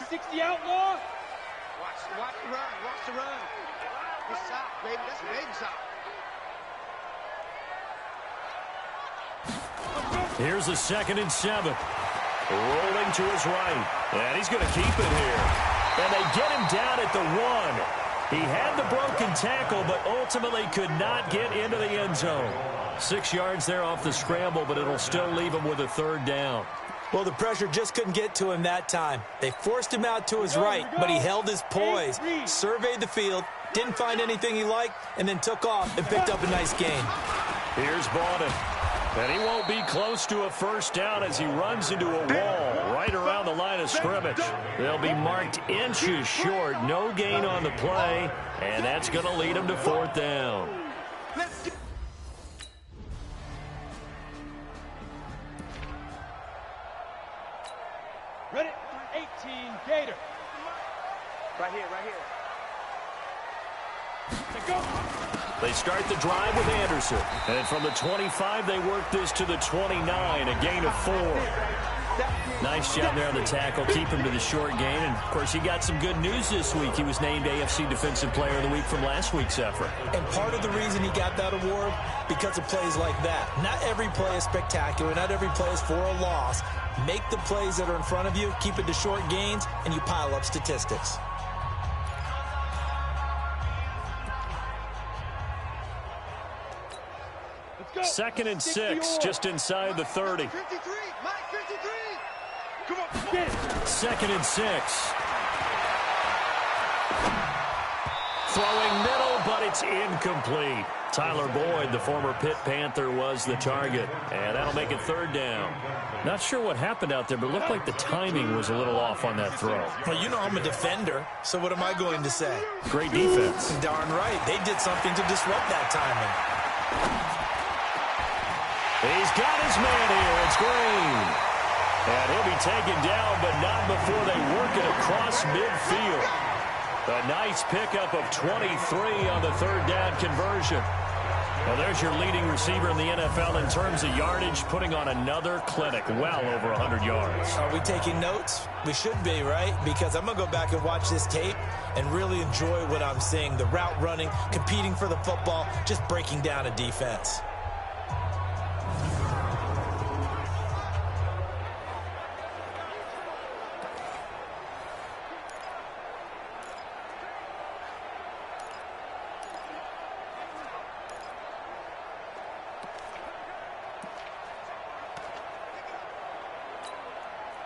60 outlaw. Watch the run. Watch the run. Good shot, baby. That's a baby shot. Here's a 2nd and 7. Rolling to his right. And he's going to keep it here. And they get him down at the 1. He had the broken tackle, but ultimately could not get into the end zone. 6 yards there off the scramble, but it'll still leave him with a 3rd down. Well, the pressure just couldn't get to him that time. They forced him out to his right, but he held his poise, surveyed the field, didn't find anything he liked, and then took off and picked up a nice gain. Here's Bowden. And he won't be close to a 1st down as he runs into a wall right around the line of scrimmage. They'll be marked inches short. No gain on the play, and that's going to lead him to 4th down. Ready? 18 Gator. Right here, right here. Go. They start the drive with Anderson. And from the 25, they work this to the 29, a gain of 4. Nice job there on the tackle, keep him to the short gain. And, of course, he got some good news this week. He was named AFC Defensive Player of the Week from last week's effort. And part of the reason he got that award, because of plays like that. Not every play is spectacular. Not every play is for a loss. Make the plays that are in front of you, keep it to short gains, and you pile up statistics. Let's go. 2nd and 6, just inside the 30. 53, Mike, 53. Come on, Get it. 2nd and 6. Throwing middle, but it's incomplete. Tyler Boyd, the former Pitt Panther, was the target. And that'll make it 3rd down. Not sure what happened out there, but it looked like the timing was a little off on that throw. Well, you know I'm a defender, so what am I going to say? Great defense. Darn right. They did something to disrupt that timing. He's got his man here. It's Green. And he'll be taken down, but not before they work it across midfield. A nice pickup of 23 on the 3rd down conversion. Well, there's your leading receiver in the NFL in terms of yardage, putting on another clinic, well over 100 yards. Are we taking notes? We should be, right? Because I'm going to go back and watch this tape and really enjoy what I'm seeing. The route running, competing for the football, just breaking down a defense.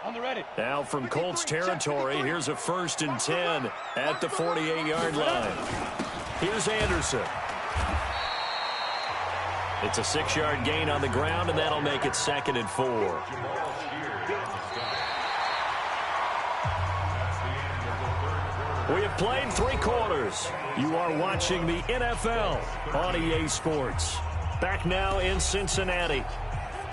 On the ready. Now from Colts territory, here's a 1st and 10 at the 48-yard line. Here's Anderson. It's a 6-yard gain on the ground, and that'll make it 2nd and 4. We have played 3 quarters. You are watching the NFL on EA Sports. Back now in Cincinnati.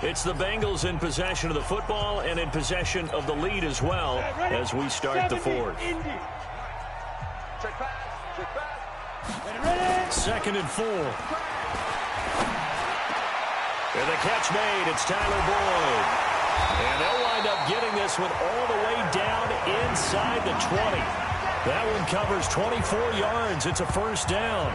It's the Bengals in possession of the football and in possession of the lead as well as we start the 4th. 2nd and 4. And the catch made. It's Tyler Boyd. And they'll wind up getting this one all the way down inside the 20. That one covers 24 yards. It's a 1st down.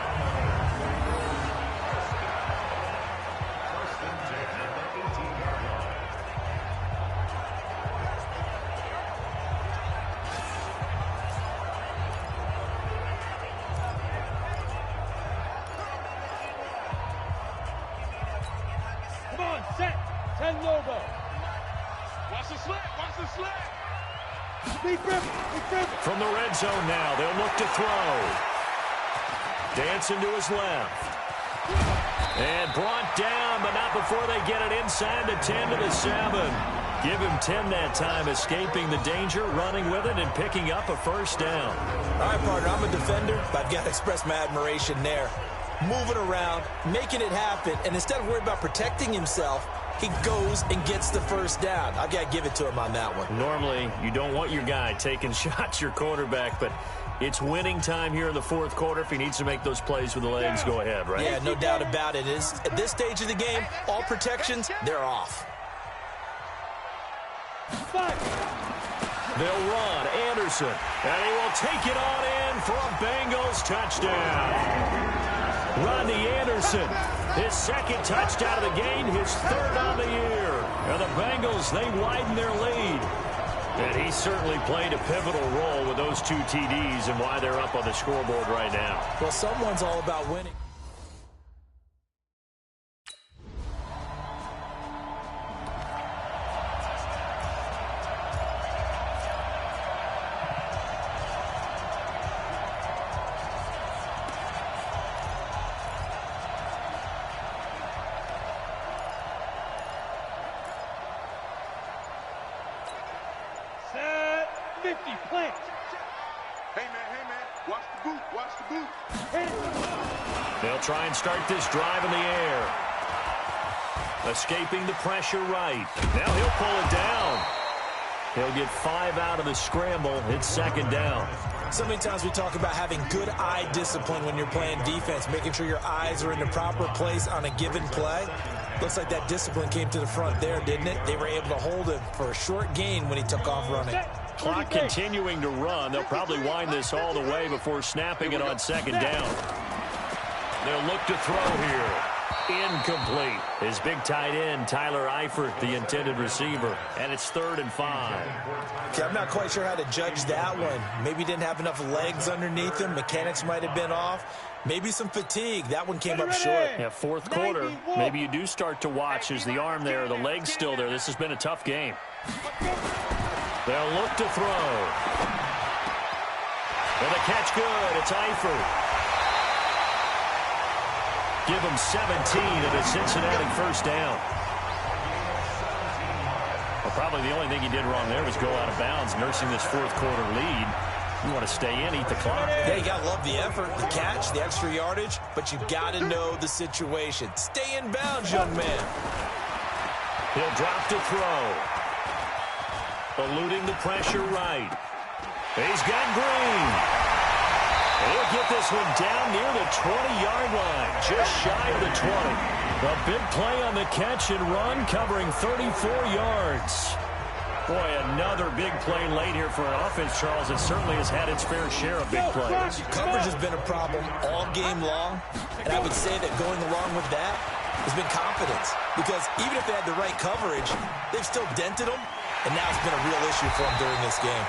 Come on, set. 10 logo. Watch the slant. Watch the slant. From the red zone now, they'll look to throw. Dancing to his left. And brought down, but not before they get it inside the 10 to the 7. Give him 10 that time, escaping the danger, running with it, and picking up a 1st down. All right, partner, I'm a defender, but I've got to express my admiration there. Moving around, making it happen, and instead of worrying about protecting himself, he goes and gets the 1st down. I've got to give it to him on that one. Normally, you don't want your guy taking shots, your quarterback, but it's winning time here in the 4th quarter. If he needs to make those plays with the legs, go ahead, right? Yeah, no doubt about it. At this stage of the game, all protections, they're off. They'll run. Anderson. And he will take it on in for a Bengals touchdown. Rodney Anderson, his 2nd touchdown of the game, his 3rd on the year. And the Bengals, they widen their lead. And he certainly played a pivotal role with those 2 TDs and why they're up on the scoreboard right now. Well, someone's all about winning. They'll try and start this drive in the air. Escaping the pressure right. Now he'll pull it down. He'll get 5 out of the scramble. It's 2nd down. So many times we talk about having good eye discipline when you're playing defense, making sure your eyes are in the proper place on a given play. Looks like that discipline came to the front there, didn't it? They were able to hold him for a short gain when he took off running. Clock continuing to run. They'll probably wind this all the way before snapping it on 2nd down. They'll look to throw here. Incomplete. His big tight end, Tyler Eifert, the intended receiver. And it's 3rd and 5. Okay, I'm not quite sure how to judge that one. Maybe he didn't have enough legs underneath him. Mechanics might have been off. Maybe some fatigue. That one came up short. Yeah, 4th quarter. Maybe you do start to watch as the arm there, the leg's still there. This has been a tough game. They'll look to throw. And the catch good. It's Eifert. Give him 17 at a Cincinnati 1st down. Well, probably the only thing he did wrong there was go out of bounds, nursing this 4th quarter lead. You want to stay in, eat the clock. Yeah, you got to love the effort, the catch, the extra yardage, but you got to know the situation. Stay in bounds, young man. He'll drop to throw. Eluding the pressure right. He's got Green. He'll get this one down near the 20-yard line, just shy of the 20. A big play on the catch and run, covering 34 yards. Boy, another big play late here for an offense, Charles. It certainly has had its fair share of big plays. Coverage has been a problem all game long, and I would say that going along with that has been confidence. Because even if they had the right coverage, they've still dented them, and now it's been a real issue for them during this game.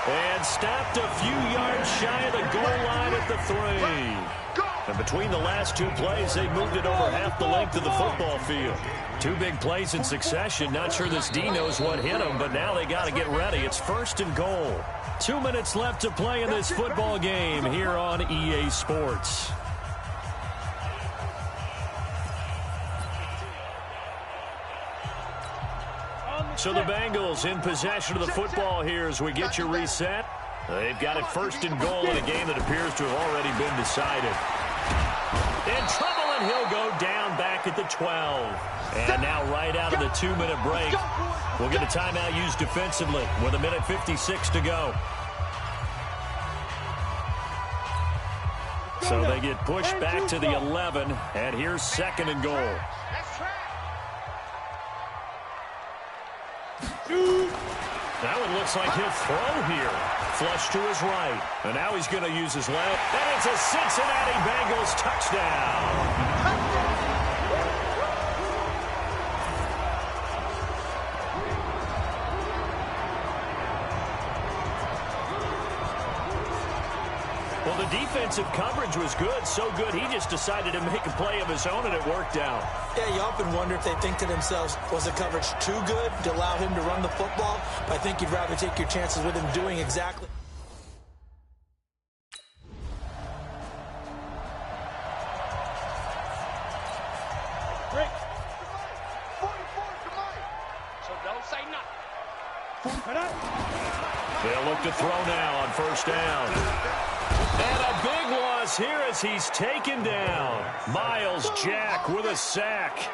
And stopped a few yards shy of the goal line at the 3. And between the last 2 plays, they moved it over half the length of the football field. 2 big plays in succession. Not sure this D knows what hit them, but now they got to get ready. It's 1st and goal. 2 minutes left to play in this football game here on EA Sports. So the Bengals in possession of the football here as we get you reset. They've got it first and goal in a game that appears to have already been decided. In trouble, and he'll go down back at the 12. And now right out of the 2-minute break, we'll get a timeout used defensively with 1:56 to go. So they get pushed back to the 11, and here's second and goal. That one looks like he'll throw here. Flush to his right. And now he's going to use his left. And it's a Cincinnati Bengals touchdown. Well, the defensive coverage was good, so good he just decided to make a play of his own, and it worked out. Yeah, you often wonder if they think to themselves, was the coverage too good to allow him to run the football? I think you'd rather take your chances with him doing exactly. Break. 44, so don't say nothing. They'll look to throw now on first down. And a big loss here as he's taken down. Miles Jack with a sack.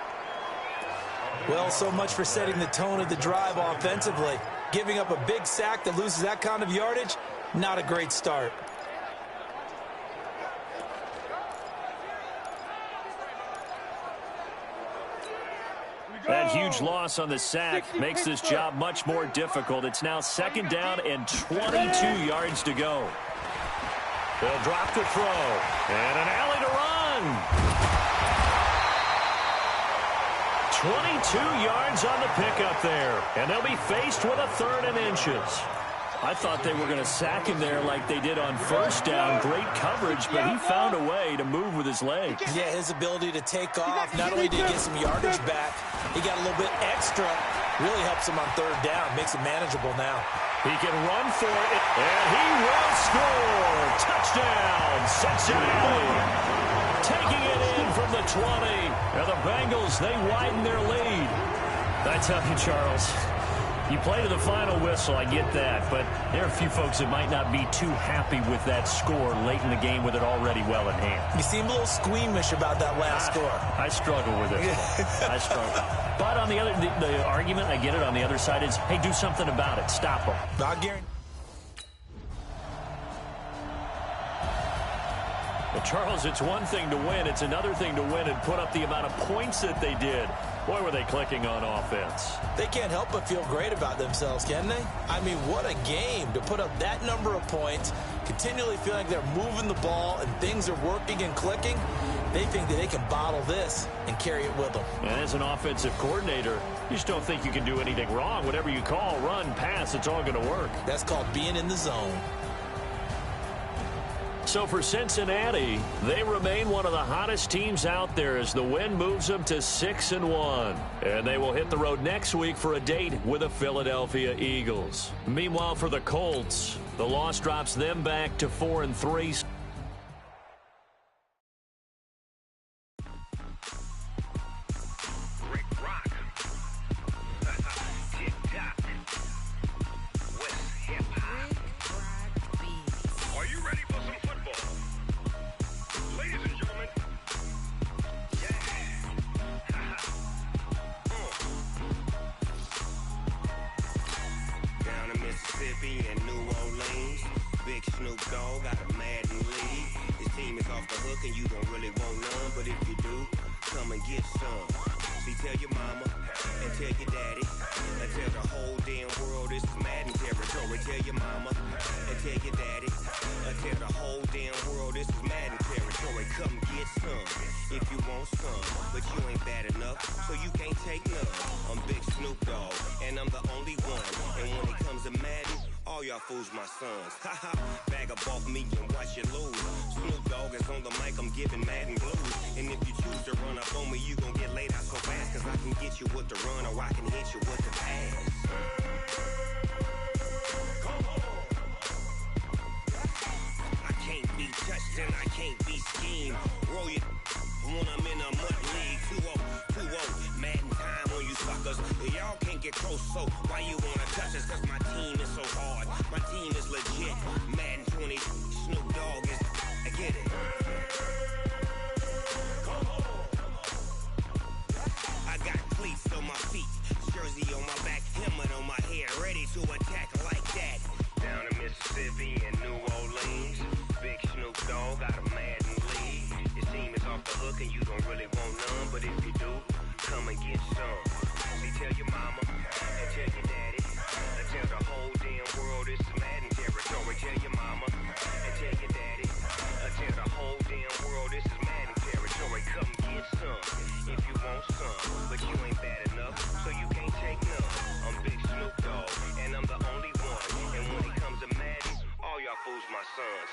Well, so much for setting the tone of the drive offensively. Giving up a big sack that loses that kind of yardage, not a great start. That huge loss on the sack makes this job much more difficult. It's now second down and 22 yards to go. They'll drop the throw. And an alley to run. 22 yards on the pickup there. And they'll be faced with a 3rd and inches. I thought they were going to sack him there like they did on first down. Great coverage, but he found a way to move with his legs. Yeah, his ability to take off. Not only did he get some yardage back, he got a little bit extra. Really helps him on 3rd down. Makes it manageable now. He can run for it, and he will score. Touchdown, Cincinnati. Taking it in from the 20. And the Bengals, they widen their lead. I tell you, Charles, you play to the final whistle, I get that, but there are a few folks that might not be too happy with that score late in the game with it already well in hand. You seem a little squeamish about that last score. I struggle with it. I struggle. But on the other, the argument, I get it, on the other side is, hey, do something about it. Stop them. I guarantee. Well, Charles, it's one thing to win. It's another thing to win and put up the amount of points that they did. Boy, were they clicking on offense. They can't help but feel great about themselves, can they? I mean, what a game to put up that number of points, continually feeling like they're moving the ball and things are working and clicking. They think that they can bottle this and carry it with them. And as an offensive coordinator, you just don't think you can do anything wrong. Whatever you call, run, pass, it's all going to work. That's called being in the zone. So for Cincinnati, they remain one of the hottest teams out there as the win moves them to 6-1. And they will hit the road next week for a date with the Philadelphia Eagles. Meanwhile, for the Colts, the loss drops them back to 4-3. And New Orleans, big Snoop Dogg got a Madden league. His team is off the hook and you don't really want none, but if you do, come and get some. See, tell your mama and tell your daddy and tell the whole damn world this is Madden territory. Tell your mama and tell your daddy and tell the whole damn world this is Madden territory. Come get some if you want some, but you ain't bad enough, so you can't take none. I'm Big Snoop Dogg and I'm the only one, and when it comes to Madden, all y'all fools my sons. Haha, bag up off me and watch you lose. Snoop Dogg is on the mic, I'm giving Madden blues. And if you choose to run up on me, you gon' get laid out so fast, cause I can get you with the run or I can hit you with the pass. Come on. I can't be touched and I can't be schemed. Roll it when I'm in a mud league. 2-0, 2-0. Madden time on you suckers. Y'all can't get close, so why you wanna touch us? Cause my team is so hard. My team is legit. Madden 20, Snoop Dogg is, I get it. I got cleats on my feet, jersey on my back, helmet on my head, ready to attack like that. Down in Mississippi and New Orleans, big Snoop Dogg got a Madden league. Your team is off the hook and you don't really want none, but if you do, come and get some. See, tell your mama and tell your daddy, and tell the whole damn world it's Madden territory. Tell your mama and tell your daddy, and tell the whole damn world this is Madden territory. Come get some if you want some, but you ain't bad enough, so you can't take none. I'm Big Snoop Dogg, and I'm the only one. And when it comes to Madden, all y'all fools my sons.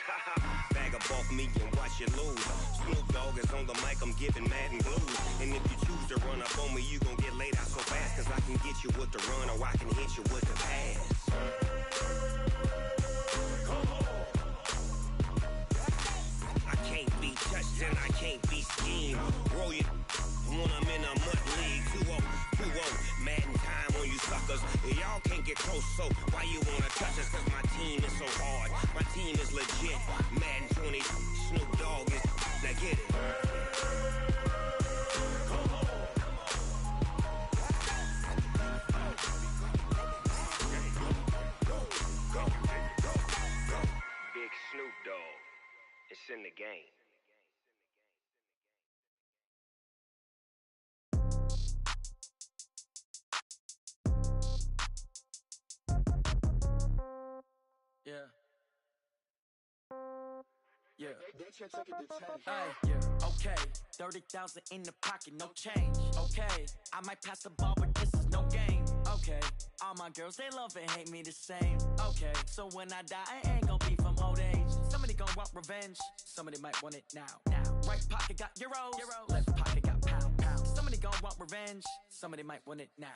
Bag up off me and watch you lose. Snoop Dogg is on the mic, I'm giving Madden blues. And if you choose to run up on me, you gon' get laid out so fast. Cause I can get you with the run or I can hit you with the pass. I can't be touched and I can't be schemed. Roll you when I'm in a mud league. 2-0, Madden time on you suckers. Y'all can't get close, so why you wanna touch us? Cause my team is so hard. My team is legit. Madden 20, Snoop Dogg is, now get it. Big Snoop Dogg, it's in the game. Yeah. Yeah. Hey, yeah. Okay. 30,000 in the pocket, no change. Okay. I might pass the ball, but this is no game. Okay. All my girls, they love and hate me the same. Okay. So when I die, I ain't gonna be from old age. Somebody gonna want revenge. Somebody might want it now. Right pocket got euros. Left pocket got pound. Somebody gonna want revenge. Somebody might want it now.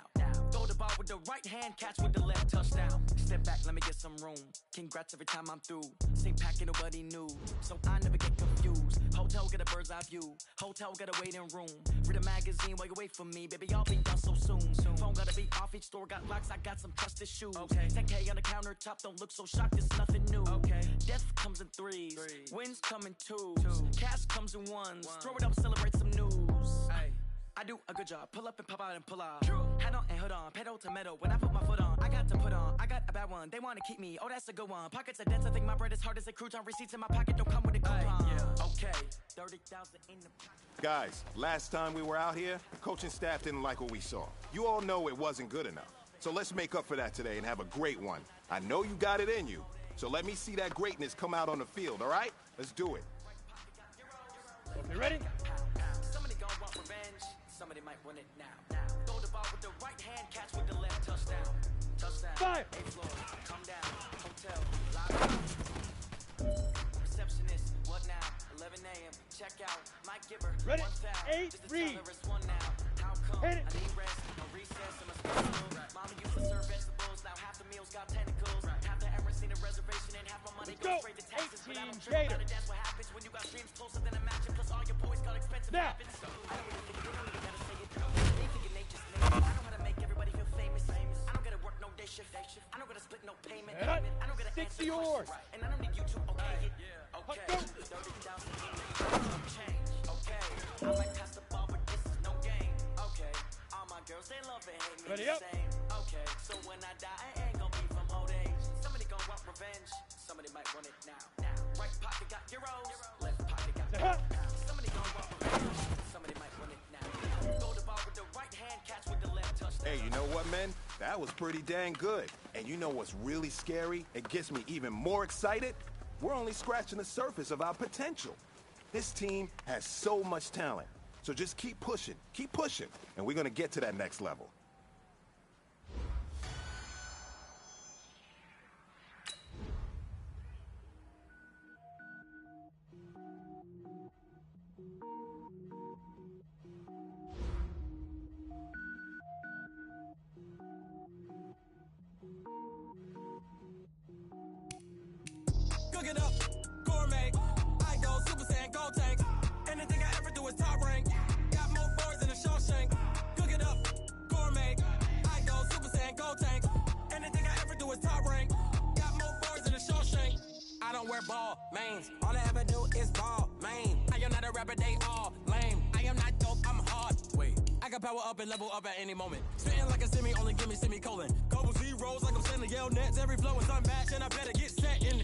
Throw the ball with the right hand, catch with the left, touchdown. Step back, let me get some room. Congrats every time I'm through. Same packet, nobody knew, so I never get confused. Hotel get a bird's eye view. Hotel get a waiting room. Read a magazine while you wait for me, baby. I'll be done so soon. Phone gotta be off. Each store got locks. I got some trusted shoes. Okay. 10K on the countertop. Don't look so shocked. It's nothing new. Okay. Death comes in threes. Wins come in twos. Cash comes in ones. Throw it up, celebrate some news. Hey. I do a good job, pull up and pop out and pull out. Hat on and hood on, pedal to metal. When I put my foot on, I got to put on. I got a bad one, they wanna keep me. Oh, that's a good one. Pockets are dense, I think my bread is hard as a crouton. Receipts in my pocket don't come with a coupon. Yeah. Okay, 30,000 in the pocket. Guys, last time we were out here, the coaching staff didn't like what we saw. You all know it wasn't good enough. So let's make up for that today and have a great one. I know you got it in you. So let me see that greatness come out on the field, all right? Let's do it. Okay, ready? Somebody gonna want revenge. Somebody might want it now. Throw the ball with the right hand, catch with the left, touchdown. Touchdown. Fire. 8th floor, come down. Hotel, lock. Receptionist, what now? 11 a.m. Check out. Mike Gibber. Ready? 1 foul. 8, Just a 3. teller, it's 1 now. How come? Hit it. I need rest. No recess in my schedule. Mama used to serve vegetables. Now half the meals got tentacles. Half the errands need a reservation and half my money goes straight to taxes. But I don't trip about it. That's what happens when you got streams closer than a match. And plus all your boys got expensive habits. I don't really think you know you gotta say it. They thinking they just made it. I know how to make everybody feel famous. I don't gotta work no day shift. I don't gotta split no payment. I don't gotta answer yours. And I don't need you to okay it. Okay. 30,000 change. Okay. I might pass the ball, but this is no game. Okay. All my girls, they love and hate me the same. Okay. So when I die, I ain't gonna be from old age. Somebody gonna want revenge. Somebody might want it now. Right pocket got euros. Left pocket got pound. Somebody gonna want revenge. Somebody might want it now. Throw the ball with the right hand, catch with the left, touchdown. Hey, you know what, man? That was pretty dang good. And you know what's really scary? It gets me even more excited? We're only scratching the surface of our potential. This team has so much talent. So just keep pushing, and we're gonna get to that next level. Cook it up, gourmet. I go Super Saiyan, go tank. Anything I ever do is top rank. Got more boards than a Shawshank. Cook it up, gourmet. power up and level up at any moment. Spitting like a semi, only give me semicolon. Couple zeros like I'm sending yell nets. Every flow is unmatched, and I better get set in.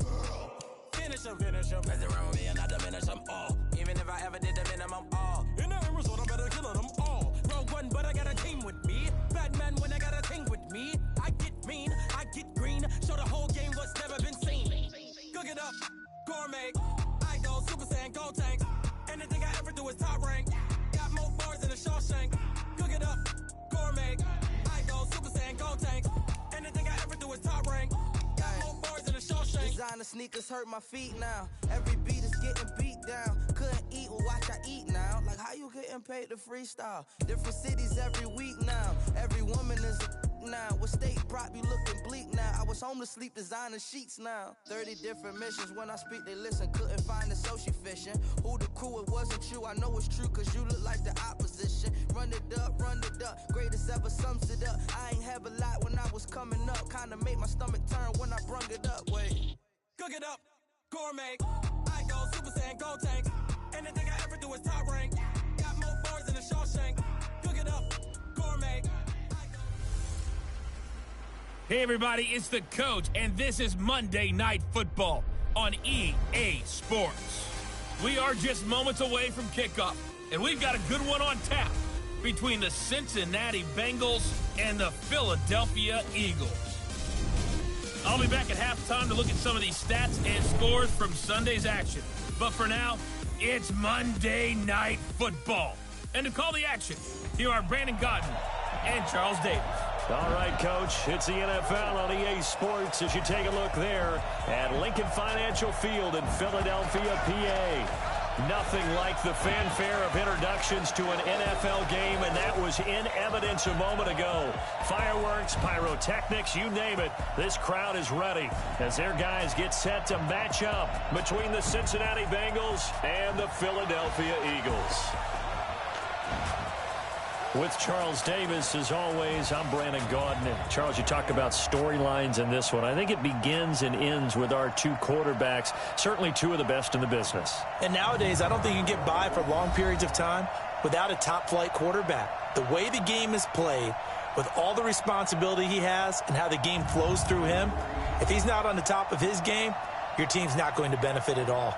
Finish them. Mess around with me and I diminish them all. Even if I ever did the minimum all. In the end result, I better kill them all. Rogue one, but I got a team with me. Batman when I got a team with me. I get mean, I get green. Show the whole game what's never been seen. Cook it up, gourmet. I go Super Saiyan, gold tanks. Anything I ever do is top rank. Got more bars than a Shawshank. Cook it up, gourmet. I go Super Saiyan, gold tanks. Anything I ever do is top rank. Got more bars than a Shawshank. Designer sneakers hurt my feet now. Every beat is getting beat down. Couldn't eat, well watch I eat now. Like how you getting paid to freestyle? Different cities every week now. Every woman is a now. What state prop you looking bleak now? I was home to sleep designer sheets now. 30 different missions. When I speak they listen. Couldn't find the social fishing. Who the crew? It wasn't you. I know it's true cause you look like the opposition. Run it up. Greatest ever sums it up. I ain't have a lot when I was coming up. Kinda made my stomach turn when I brung it up. Wait. Cook it up, gourmet. I go Super Saiyan, gold tank. Anything I ever do is top rank. Got more bars than a Shawshank. Cook it up, gourmet. Hey everybody, it's the Coach, and this is Monday Night Football on EA Sports. We are just moments away from kickoff, and we've got a good one on tap between the Cincinnati Bengals and the Philadelphia Eagles. I'll be back at halftime to look at some of these stats and scores from Sunday's action. But for now, it's Monday Night Football. And to call the action, here are Brandon Godden and Charles Davis. All right, Coach, it's the NFL on EA Sports as you take a look there at Lincoln Financial Field in Philadelphia, PA. Nothing like the fanfare of introductions to an NFL game, and that was in evidence a moment ago. Fireworks, pyrotechnics, you name it. This crowd is ready as their guys get set to match up between the Cincinnati Bengals and the Philadelphia Eagles. With Charles Davis, as always, I'm Brandon Gaudin. And Charles, you talk about storylines in this one. I think it begins and ends with our two quarterbacks, certainly two of the best in the business. And nowadays, I don't think you can get by for long periods of time without a top-flight quarterback. The way the game is played, with all the responsibility he has and how the game flows through him, if he's not on the top of his game, your team's not going to benefit at all.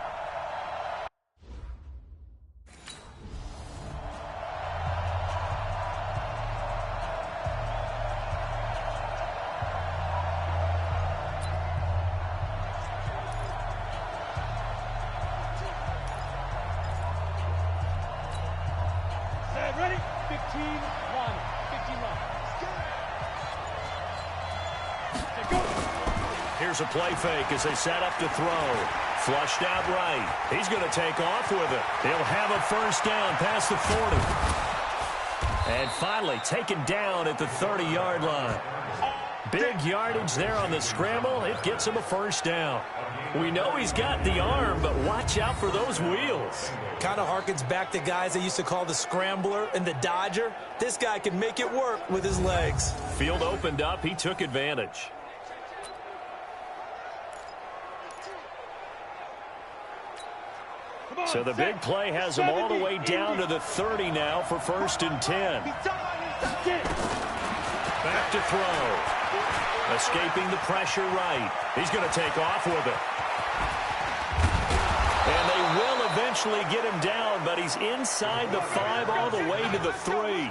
Ready? 15 line. 15 line. Here's a play fake as they set up to throw. Flushed out right. He's going to take off with it. He'll have a first down past the 40. And finally taken down at the 30-yard line. Big yardage there on the scramble. It gets him a first down. We know he's got the arm, but watch out for those wheels. Kind of harkens back to guys they used to call the scrambler and the dodger. This guy can make it work with his legs. Field opened up. He took advantage. So the big play has him all the way down to the 30 now for 1st and 10. Back to throw. Escaping the pressure right. He's going to take off with it. And they will eventually get him down, but he's inside the 5 all the way to the 3.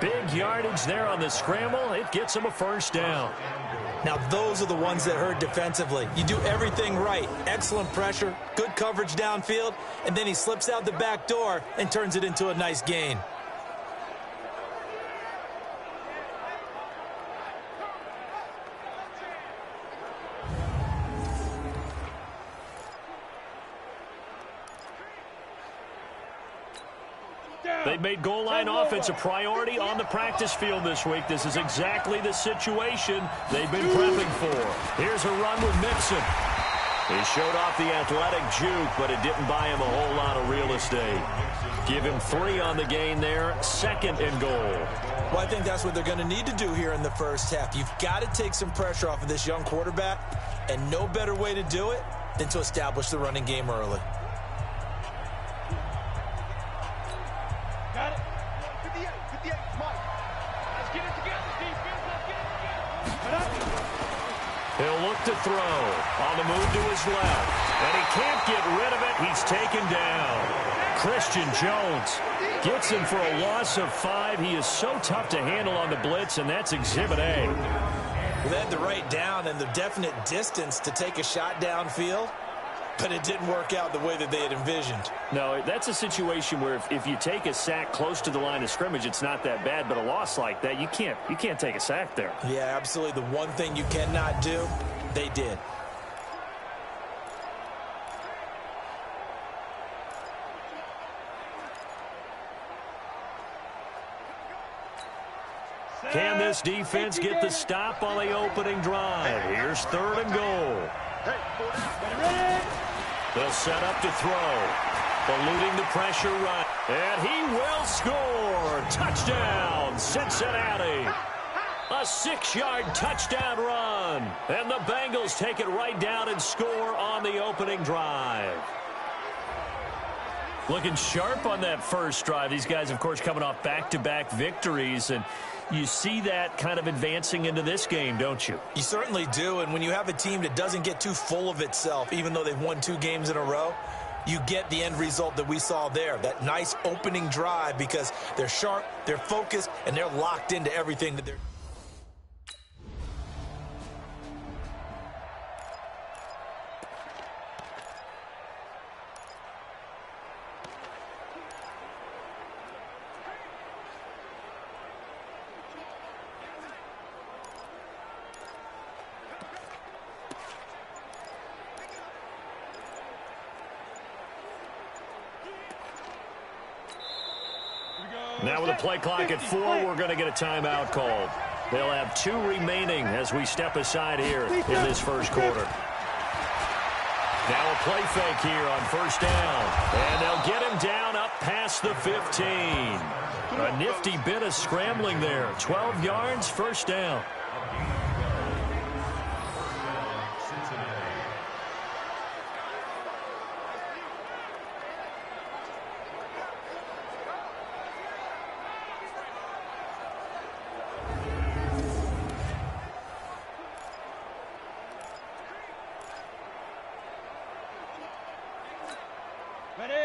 Big yardage there on the scramble. It gets him a first down. Now, those are the ones that hurt defensively. You do everything right. Excellent pressure, good coverage downfield, and then he slips out the back door and turns it into a nice gain. They've made goal line offense a priority on the practice field this week. This is exactly the situation they've been prepping for. Here's a run with Mixon. He showed off the athletic juke, but it didn't buy him a whole lot of real estate. Give him 3 on the gain there, 2nd and goal. Well, I think that's what they're going to need to do here in the first half. You've got to take some pressure off of this young quarterback, and no better way to do it than to establish the running game early. Got it. 58, 58. He'll look to throw. On the move to his left. And he can't get rid of it. He's taken down. Christian Jones gets him for a loss of 5. He is so tough to handle on the blitz, and that's Exhibit A. Well, they had the right down and the definite distance to take a shot downfield, but it didn't work out the way that they had envisioned. No, that's a situation where if you take a sack close to the line of scrimmage, it's not that bad, but a loss like that, you can't take a sack there. Yeah, absolutely. The one thing you cannot do, they did. Can this defense get the stop on the opening drive? Here's 3rd and goal. They'll set up to throw. Eluding the pressure run. And he will score. Touchdown, Cincinnati. A 6-yard touchdown run. And the Bengals take it right down and score on the opening drive. Looking sharp on that first drive. These guys, of course, coming off back-to-back victories, and you see that kind of advancing into this game, don't you? You certainly do, and when you have a team that doesn't get too full of itself, even though they've won 2 games in a row, you get the end result that we saw there, that nice opening drive, because they're sharp, they're focused, and they're locked into everything that they're... Now with a play clock at 4, we're going to get a timeout called. They'll have 2 remaining as we step aside here in this first quarter. Now a play fake here on first down. And they'll get him down up past the 15. A nifty bit of scrambling there. 12 yards, first down.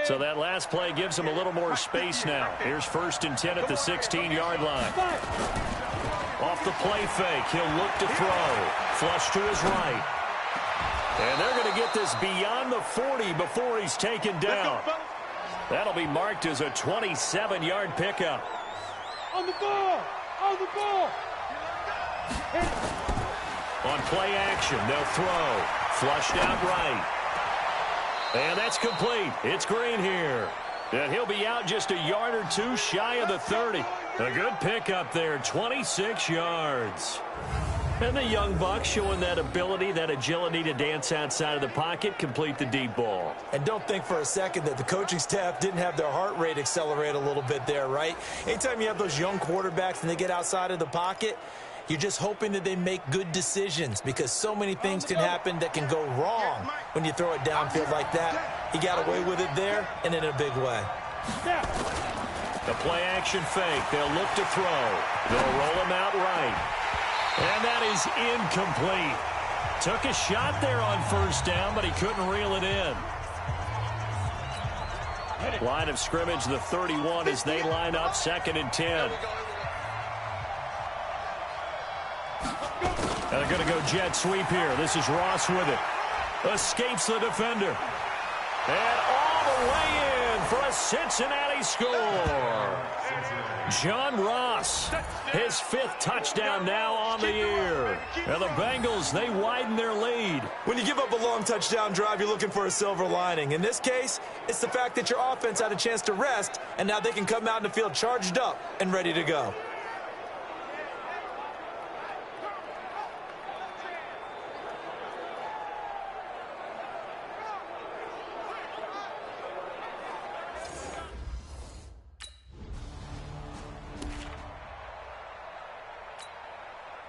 So that last play gives him a little more space now. Here's 1st and 10 at the 16-yard line. Off the play fake, he'll look to throw. Flush to his right. And they're going to get this beyond the 40 before he's taken down. That'll be marked as a 27-yard pickup. On the ball! On the ball! On play action, they'll throw. Flushed out right. And that's complete. It's Green here. And he'll be out just a yard or 2 shy of the 30. A good pickup there, 26 yards. And the young buck showing that ability, that agility to dance outside of the pocket, complete the deep ball. And don't think for a second that the coaching staff didn't have their heart rate accelerate a little bit there, right? Anytime you have those young quarterbacks and they get outside of the pocket, you're just hoping that they make good decisions, because so many things can happen that can go wrong when you throw it downfield like that. He got away with it there and in a big way. The play action fake. They'll look to throw. They'll roll him out right. And that is incomplete. Took a shot there on first down, but he couldn't reel it in. Line of scrimmage, the 31, as they line up 2nd and 10. And they're going to go jet sweep here. This is Ross with it. Escapes the defender. And all the way in for a Cincinnati score. John Ross, his 5th touchdown now on the year. And the Bengals, they widen their lead. When you give up a long touchdown drive, you're looking for a silver lining. In this case, it's the fact that your offense had a chance to rest, and now they can come out in the field charged up and ready to go.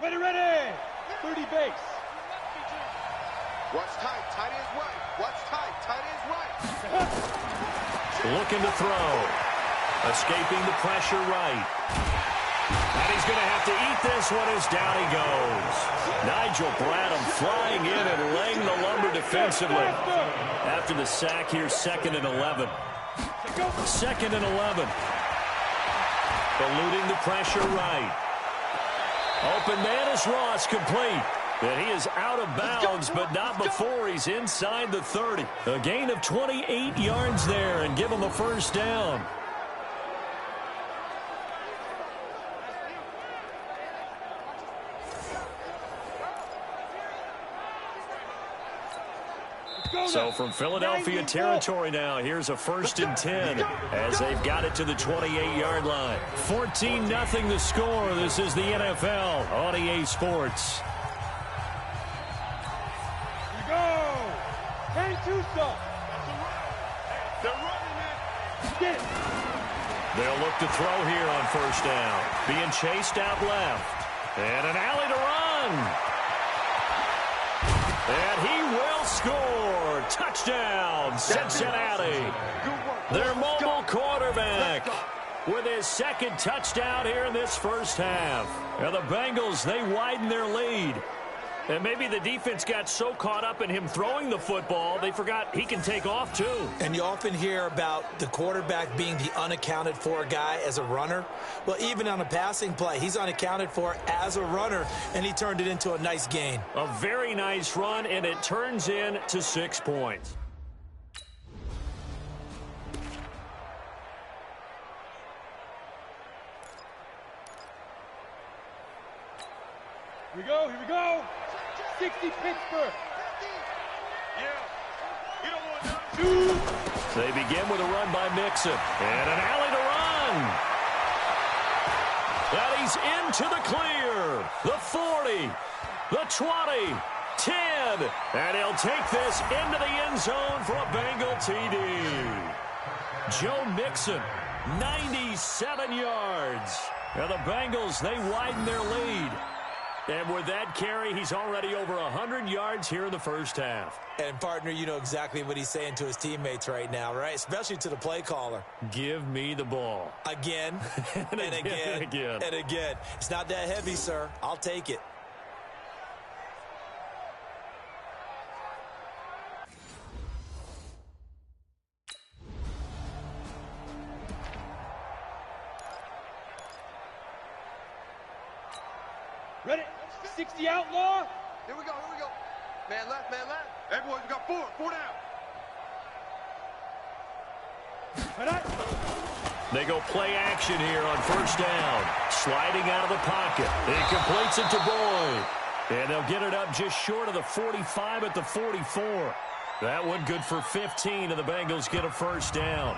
Ready! 30 base. Watch tight, tight ends right. Watch tight, tight ends right. Looking to throw. Escaping the pressure right. And he's going to have to eat this one as down he goes. Nigel Bradham flying in and laying the lumber defensively. After the sack here, 2nd and 11. 2nd and 11. Eluding the pressure right. Open man is Ross, complete. And he is out of bounds, but not before he's inside the 30. A gain of 28 yards there and give him a first down. So from Philadelphia territory now, here's a 1st and 10 as they've got it to the 28-yard line. 14-0 the score. This is the NFL on EA Sports. Here we go. Kenny Tusa. They're running it. Get it. They'll look to throw here on 1st down. Being chased out left. And an alley to run. And he will score. Touchdown, Cincinnati. Their mobile quarterback with his 2nd touchdown here in this first half. And the Bengals, they widen their lead. And maybe the defense got so caught up in him throwing the football, they forgot he can take off too. And you often hear about the quarterback being the unaccounted for guy as a runner. Well, even on a passing play, he's unaccounted for as a runner, and he turned it into a nice gain. A very nice run, and it turns into 6 points. Here we go. Here we go. 60 Pittsburgh. Yeah. You don't want none. 2. They begin with a run by Mixon. And an alley to run. And he's into the clear. The 40. The 20. 10. And he'll take this into the end zone for a Bengal TD. Joe Mixon, 97 yards. And the Bengals, they widen their lead. And with that carry, he's already over 100 yards here in the first half. And, partner, you know exactly what he's saying to his teammates right now, right? Especially to the play caller. Give me the ball. Again, and again, and again. It's not that heavy, sir. I'll take it. Ready? 60 outlaw. Here we go. Here we go. Man left. Man left. Hey, boys, we got 4. 4 down. They go play action here on 1st down. Sliding out of the pocket. He completes it to Boyd. And they'll get it up just short of the 45 at the 44. That one good for 15, and the Bengals get a 1st down.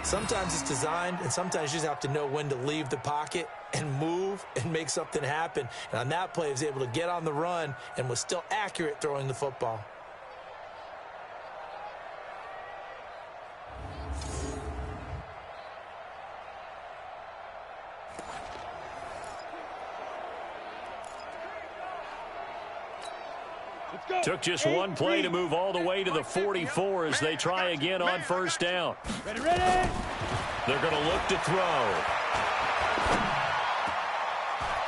Sometimes it's designed, and sometimes you just have to know when to leave the pocket and move and make something happen. And on that play, he was able to get on the run and was still accurate throwing the football. Took just one play to move all the way to the 44 as they try again on 1st down. Ready. They're going to look to throw.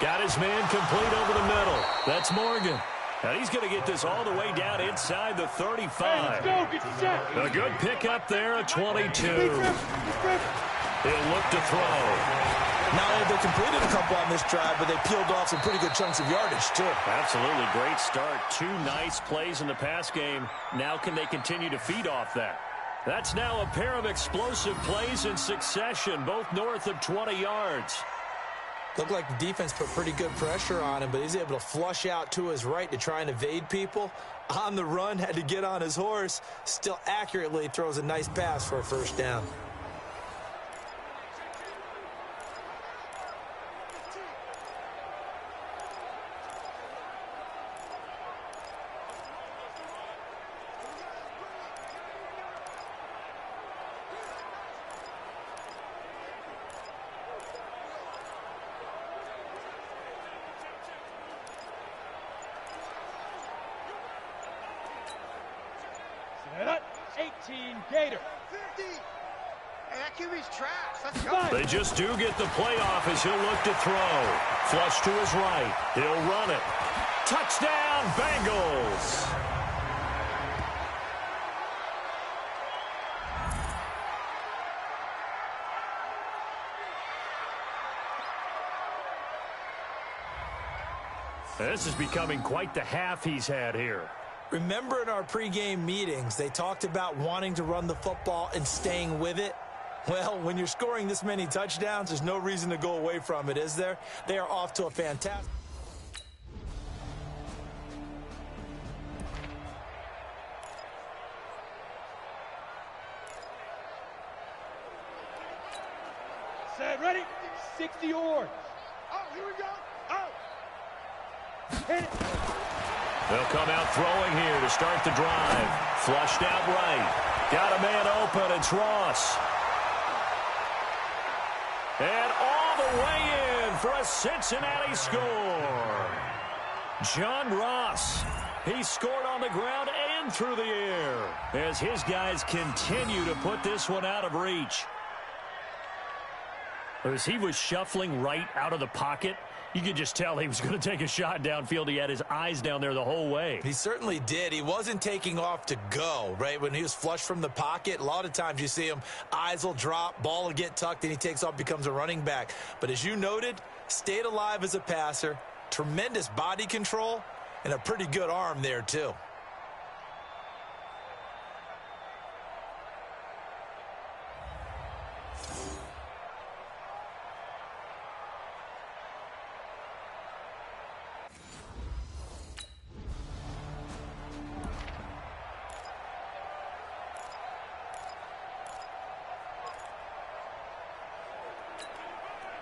Got his man complete over the middle. That's Morgan. And he's going to get this all the way down inside the 35. Hey, let's go. Get set. A good pickup there at 22. He'll look to throw. Not only they completed a couple on this drive, but they peeled off some pretty good chunks of yardage, too. Absolutely. Great start. 2 nice plays in the pass game. Now can they continue to feed off that? That's now a pair of explosive plays in succession, both north of 20 yards. Looked like the defense put pretty good pressure on him, but he's able to flush out to his right to try and evade people. On the run, had to get on his horse. Still accurately throws a nice pass for a 1st down. Set up. 18 Gator. 50. that QB's trash. Let's go. They just do get the playoff as he'll look to throw. Flush to his right. He'll run it. Touchdown, Bengals. This is becoming quite the half he's had here. Remember in our pregame meetings, they talked about wanting to run the football and staying with it? Well, when you're scoring this many touchdowns, there's no reason to go away from it, is there? They are off to a fantastic... Set, ready? 60 yards. Oh, here we go. Oh. Hit it. They'll come out throwing here to start the drive. Flushed out right. Got a man open. It's Ross. And all the way in for a Cincinnati score. John Ross. He scored on the ground and through the air as his guys continue to put this one out of reach. As he was shuffling right out of the pocket, you could just tell he was going to take a shot downfield. He had his eyes down there the whole way. He certainly did. He wasn't taking off to go, right? When he was flushed from the pocket, a lot of times you see him, eyes will drop, ball will get tucked, and he takes off, becomes a running back. But as you noted, stayed alive as a passer, tremendous body control, and a pretty good arm there, too.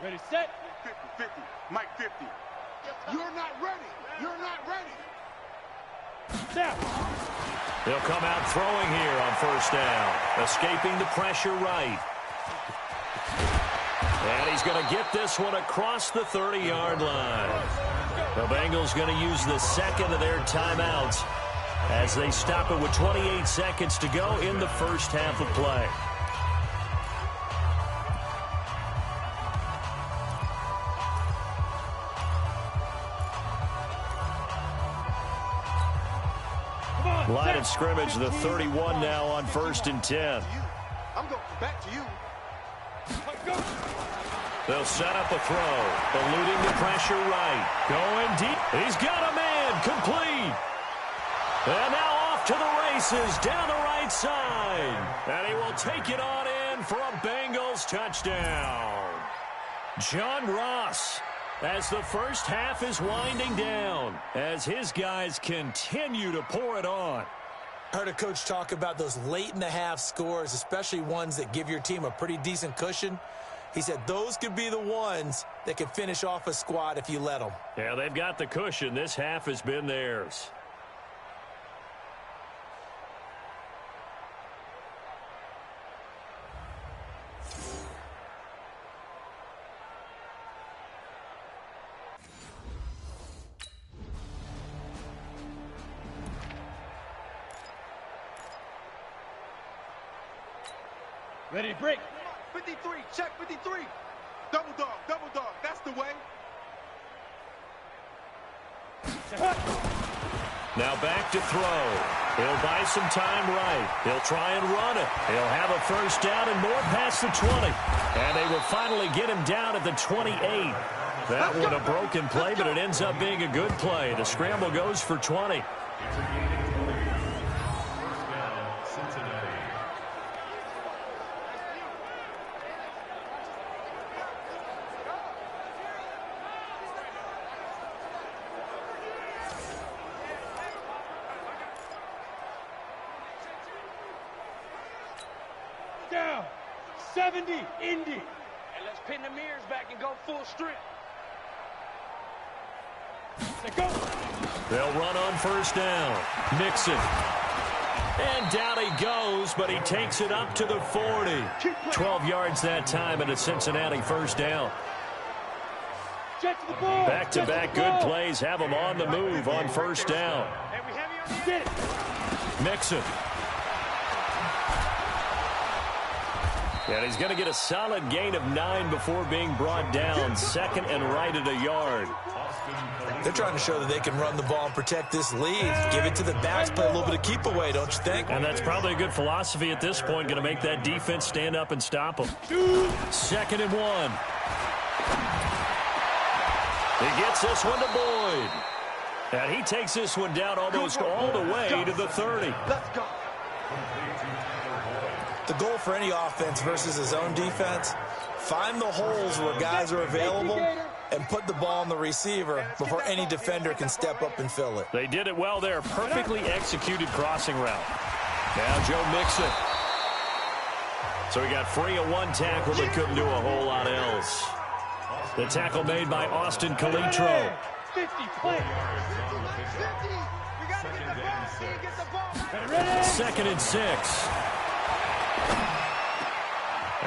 Ready, set. 50-50. Mike 50. You're not ready. You're not ready. Down. They'll come out throwing here on first down. Escaping the pressure right. And he's going to get this one across the 30-yard line. The Bengals going to use the second of their timeouts as they stop it with 28 seconds to go in the first half of play. Line of scrimmage, the 31 now on 1st and 10. I'm going back to you. They'll set up a throw. Eluding the pressure right. Going deep. He's got a man. Complete. And now off to the races down the right side. And he will take it on in for a Bengals touchdown. John Ross, as the first half is winding down, as his guys continue to pour it on. I heard a coach talk about those late-in-the-half scores, especially ones that give your team a pretty decent cushion. He said those could be the ones that can finish off a squad if you let them. Yeah, they've got the cushion. This half has been theirs. Ready to break. 53, check 53. Double dog, that's the way. Now back to throw. He'll buy some time right. He'll try and run it. He'll have a first down and more past the 20. And they will finally get him down at the 28. That one a broken play, but it ends up being a good play. The scramble goes for 20. Down. 70, Indy. And let's pin the mirrors back and go full strength. Go. They'll run on first down. Mixon. And down he goes, but he takes it up to the 40. 12 yards that time and a Cincinnati first down. Back-to-back good plays have him on the move on first down. And he's going to get a solid gain of 9 before being brought down. Second and right at a yard. They're trying to show that they can run the ball and protect this lead. Give it to the backs, play a little bit of keep away, don't you think? And that's probably a good philosophy at this point. Going to make that defense stand up and stop them. 2nd and 1. He gets this one to Boyd. And he takes this one down almost all the way to the 30. Let's go. The goal for any offense versus his own defense, find the holes where guys are available and put the ball on the receiver before any defender can step up and fill it. They did it well there. Perfectly executed crossing route. Now Joe Mixon. So he got free of one tackle but couldn't do a whole lot else. The tackle made by Austin Calitro. 50, play. 50. We got to get the ball. 2nd and 6.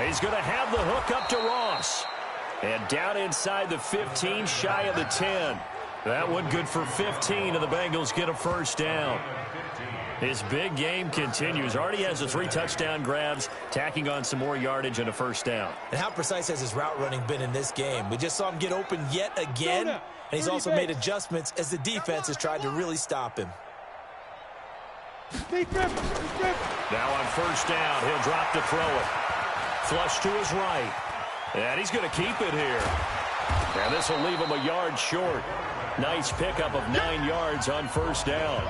He's going to have the hook up to Ross. And down inside the 15, shy of the 10. That one good for 15, and the Bengals get a first down. His big game continues. Already has the 3 touchdown grabs, tacking on some more yardage and a first down. And how precise has his route running been in this game? We just saw him get open yet again, and he's also made adjustments as the defense has tried to really stop him. Now on first down, he'll drop to throw it. Flush to his right. And he's going to keep it here. And this will leave him a yard short. Nice pickup of 9 yards on first down.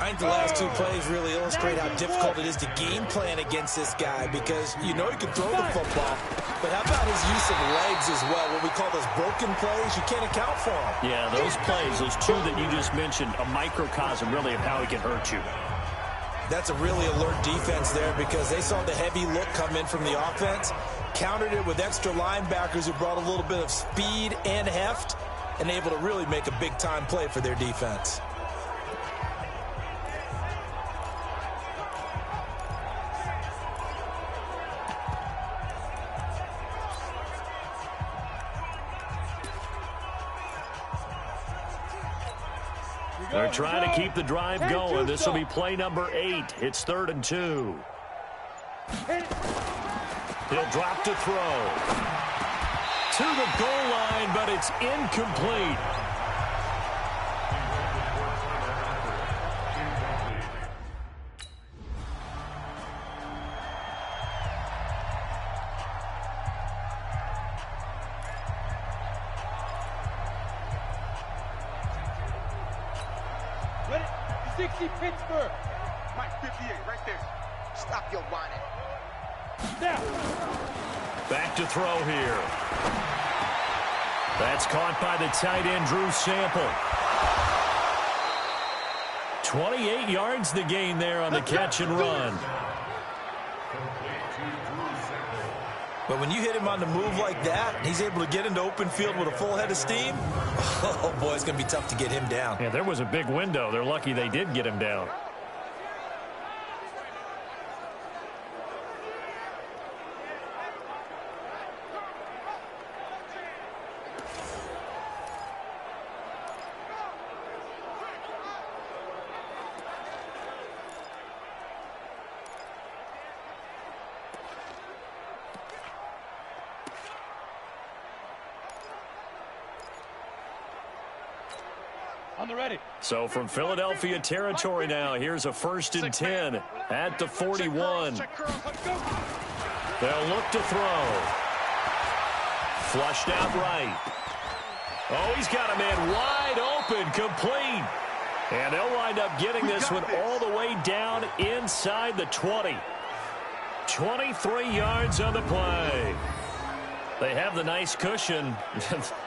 I think the last 2 plays really illustrate how difficult it is to game plan against this guy because you know he can throw the football, but how about his use of legs as well? What we call those broken plays, you can't account for them. Yeah, those plays, those 2 that you just mentioned, a microcosm really of how he can hurt you. That's a really alert defense there because they saw the heavy look come in from the offense, countered it with extra linebackers who brought a little bit of speed and heft, and able to really make a big-time play for their defense. They're trying to keep the drive going. This will be play number 8. It's 3rd and 2. He'll drop to throw. To the goal line, but it's incomplete. Ready? 60 Pittsburgh. Mike 58, right there. Stop your whining. Now. Back to throw here. That's caught by the tight end, Drew Sample. 28 yards the gain there on the catch and run. But when you hit him on the move like that, he's able to get into open field with a full head of steam. Oh, boy, it's going to be tough to get him down. Yeah, there was a big window. They're lucky they did get him down. On the ready. So from Philadelphia territory now, here's a 1st and 10 at the 41. They'll look to throw. Flushed out right. Oh, he's got a man wide open, complete. And they'll wind up getting this one all the way down inside the 20. 23 yards on the play. They have the nice cushion.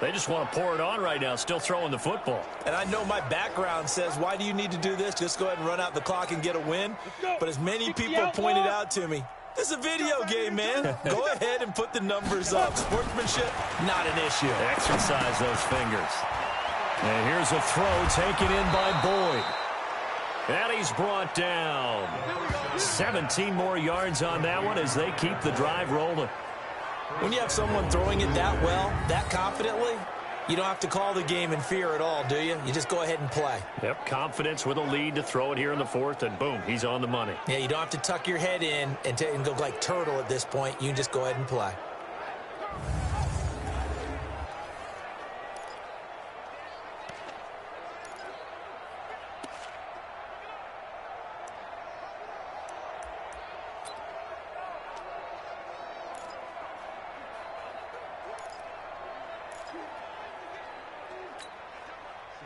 They just want to pour it on right now, still throwing the football. And I know my background says, why do you need to do this? Just go ahead and run out the clock and get a win. But as many people pointed out to me, this is a video game, man. Go ahead and put the numbers up. Sportsmanship, not an issue. Exercise those fingers. And here's a throw taken in by Boyd. And he's brought down. 17 more yards on that one as they keep the drive rolling. When you have someone throwing it that well, that confidently, You don't have to call the game in fear at all, do you? You just go ahead and play. Yep, confidence with a lead to throw it here in the fourth, and boom, he's on the money. Yeah, you don't have to tuck your head in and go like turtle at this point. You can just go ahead and play.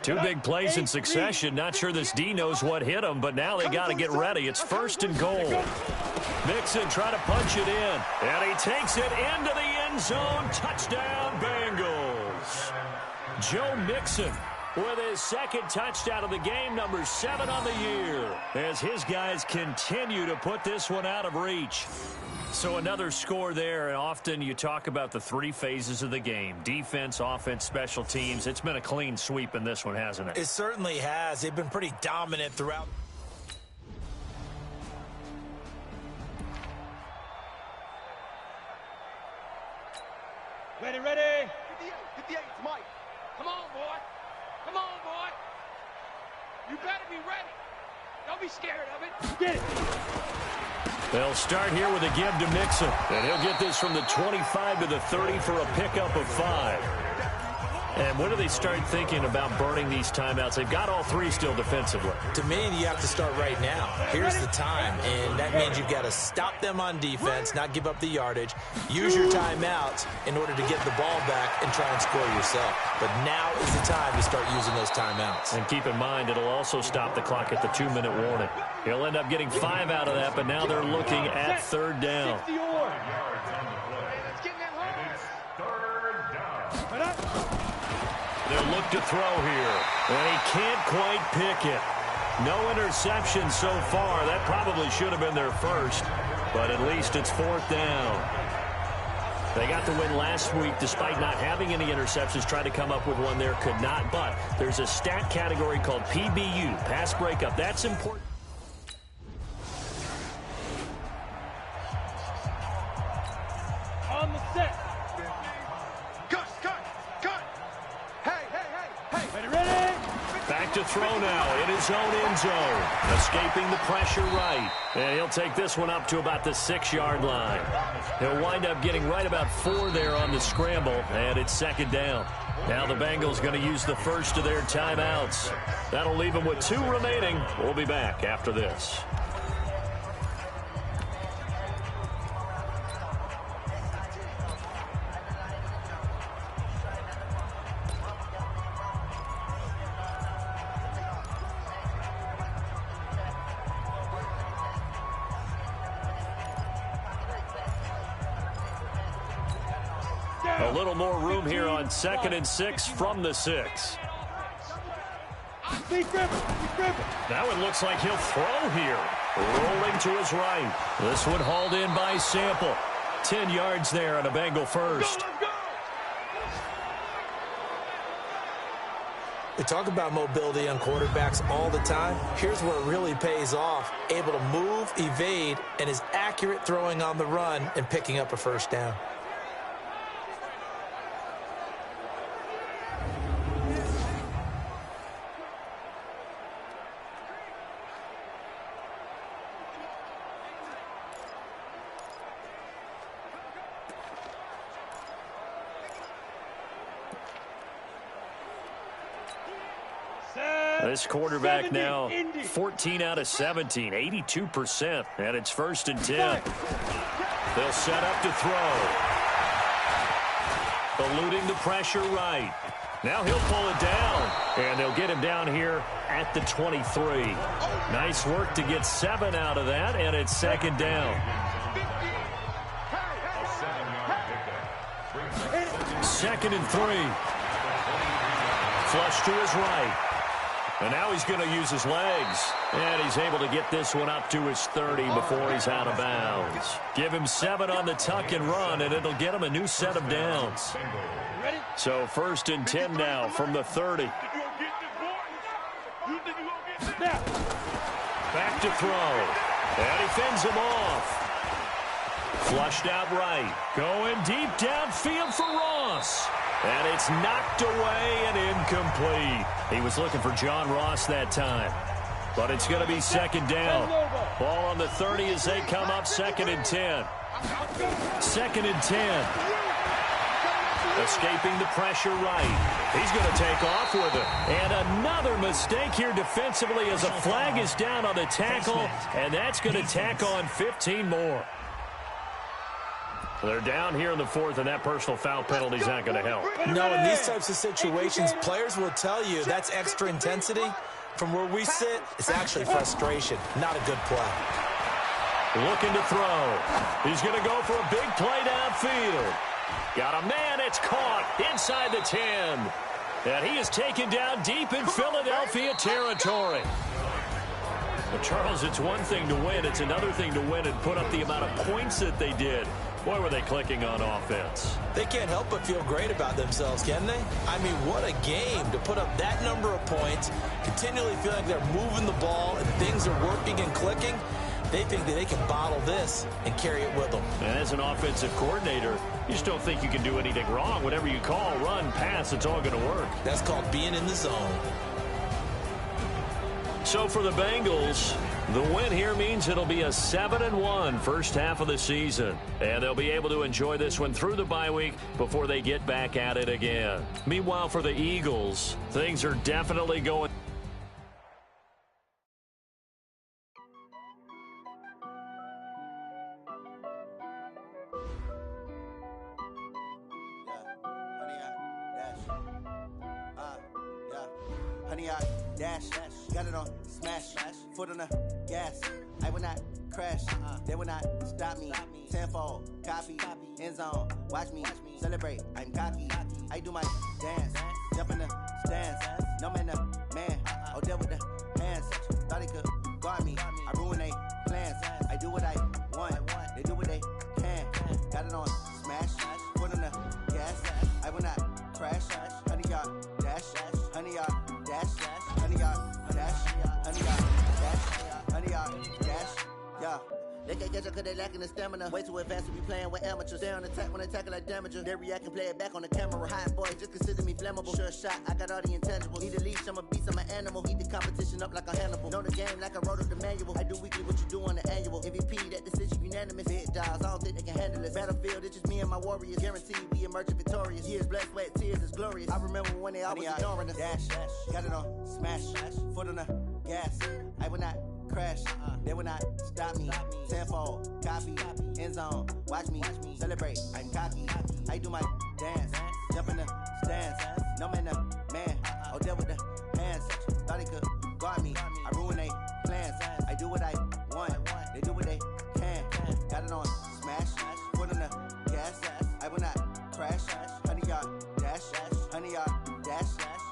Two big plays in succession. Not sure this D knows what hit him, but now they got to get ready. It's 1st and goal. Mixon trying to punch it in, and he takes it into the end zone. Touchdown, Bengals. Joe Mixon with his 2nd touchdown of the game, number 7 on the year, as his guys continue to put this one out of reach. So another score there, and often you talk about the 3 phases of the game: defense, offense, special teams. It's been a clean sweep in this one, hasn't it? It certainly has. They've been pretty dominant throughout. Ready, ready. 58, it's Mike. Come on, boy. Come on, boy. You better be ready. Don't be scared of it. Get it. They'll start here with a give to Mixon, and he'll get this from the 25 to the 30 for a pickup of 5. And when do they start thinking about burning these timeouts? They've got all 3 still defensively. To me, you have to start right now. Here's the time, and that means you've got to stop them on defense, not give up the yardage, use your timeouts in order to get the ball back and try and score yourself. But now is the time to start using those timeouts. And keep in mind, it'll also stop the clock at the 2-minute warning. He'll end up getting 5 out of that, but now they're looking at 3rd down. They'll look to throw here, and he can't quite pick it. No interception so far. That probably should have been their first, but at least it's 4th down. They got the win last week despite not having any interceptions. Tried to come up with one there, could not, but there's a stat category called PBU, pass breakup. That's important. On the set. Back to throw now in his own end zone. Escaping the pressure right. And he'll take this one up to about the 6-yard line. He'll wind up getting right about 4 there on the scramble, and it's 2nd down. Now the Bengals going to use the first of their timeouts. That'll leave them with 2 remaining. We'll be back after this. A little more room here on 2nd and 6 from the 6. Now it looks like he'll throw here. Rolling to his right. This one hauled in by Sample. 10 yards there on a Bengal first. We talk about mobility on quarterbacks all the time. Here's where it really pays off. Able to move, evade, and is accurate throwing on the run and picking up a 1st down. This quarterback now 14 out of 17, 82%, and it's 1st and 10. They'll set up to throw. Eluding the pressure right. Now he'll pull it down, and they'll get him down here at the 23. Nice work to get 7 out of that, and it's 2nd down. 2nd and 3. Flush to his right. And now he's going to use his legs. And he's able to get this one up to his 30 before he's out of bounds. Give him 7 on the tuck and run, and it'll get him a new set of downs. So 1st and 10 now from the 30. Back to throw. And he fends him off. Flushed out right. Going deep downfield for Ross. And it's knocked away and incomplete. He was looking for John Ross that time. But it's going to be second down. Ball on the 30 as they come up 2nd and 10. 2nd and 10. Escaping the pressure right. He's going to take off with it. And another mistake here defensively as a flag is down on the tackle. And that's going to tack on 15 more. They're down here in the 4th, and that personal foul penalty is not going to help. No, in these types of situations, players will tell you that's extra intensity. From where we sit, it's actually frustration, not a good play. Looking to throw. He's going to go for a big play downfield. Got a man, it's caught inside the 10. And he is taken down deep in Philadelphia territory. But Charles, it's one thing to win. It's another thing to win and put up the amount of points that they did. Boy, were they clicking on offense. They can't help but feel great about themselves, can they? I mean, what a game to put up that number of points, continually feeling like they're moving the ball and things are working and clicking. They think that they can bottle this and carry it with them. And as an offensive coordinator, you just don't think you can do anything wrong. Whatever you call, run, pass, it's all going to work. That's called being in the zone. So for the Bengals, the win here means it'll be a 7-1 first half of the season. And they'll be able to enjoy this one through the bye week before they get back at it again. Meanwhile, for the Eagles, things are definitely going. Honey, I dash, got it on smash, foot on the gas. I will not crash, they will not stop me. Tenfold, copy, end zone, watch me celebrate. I'm cocky, I do my dance, jump in the stands. No man, man, oh, deal with the hands. Thought he could guard me, I ruin they plans. I do what I want, they do what they can. Got it on smash, foot on the gas. I will not crash, honey, y'all dash, honey, y'all dash, honey, y'all dash, honey, y'all dash, honey, y'all dash, yeah. They can't catch up cause they lacking the stamina. Way too advanced to be playing with amateurs. Stay on attack when they tackle like damager. They react and play it back on the camera. Hot boy, just consider me flammable. Sure shot, I got all the intangibles. Need a leash, I'm a beast, I'm an animal. Heat the competition up like a Hannibal. Know the game like I wrote up the manual. I do weekly what you do on the annual. MVP, that decision unanimous. Big dials, I don't think they can handle it. Battlefield, it's just me and my warriors. Guaranteed we emerge victorious. Years, blood, sweat, tears, it's glorious. I remember when they always ignoring us. Dash, got it on smash, foot on the gas. I will not crash, they will not stop me. Tenfold, copy, end zone, watch me celebrate. I'm cocky, I do my dance, jump in the stands. No man, man, oh, deal with the hands. Thought he could guard me, I ruin they plans. I do what I want, they do what they can. Got it on smash, foot on the gas. I will not crash, honey, y'all dash, honey, y'all dash,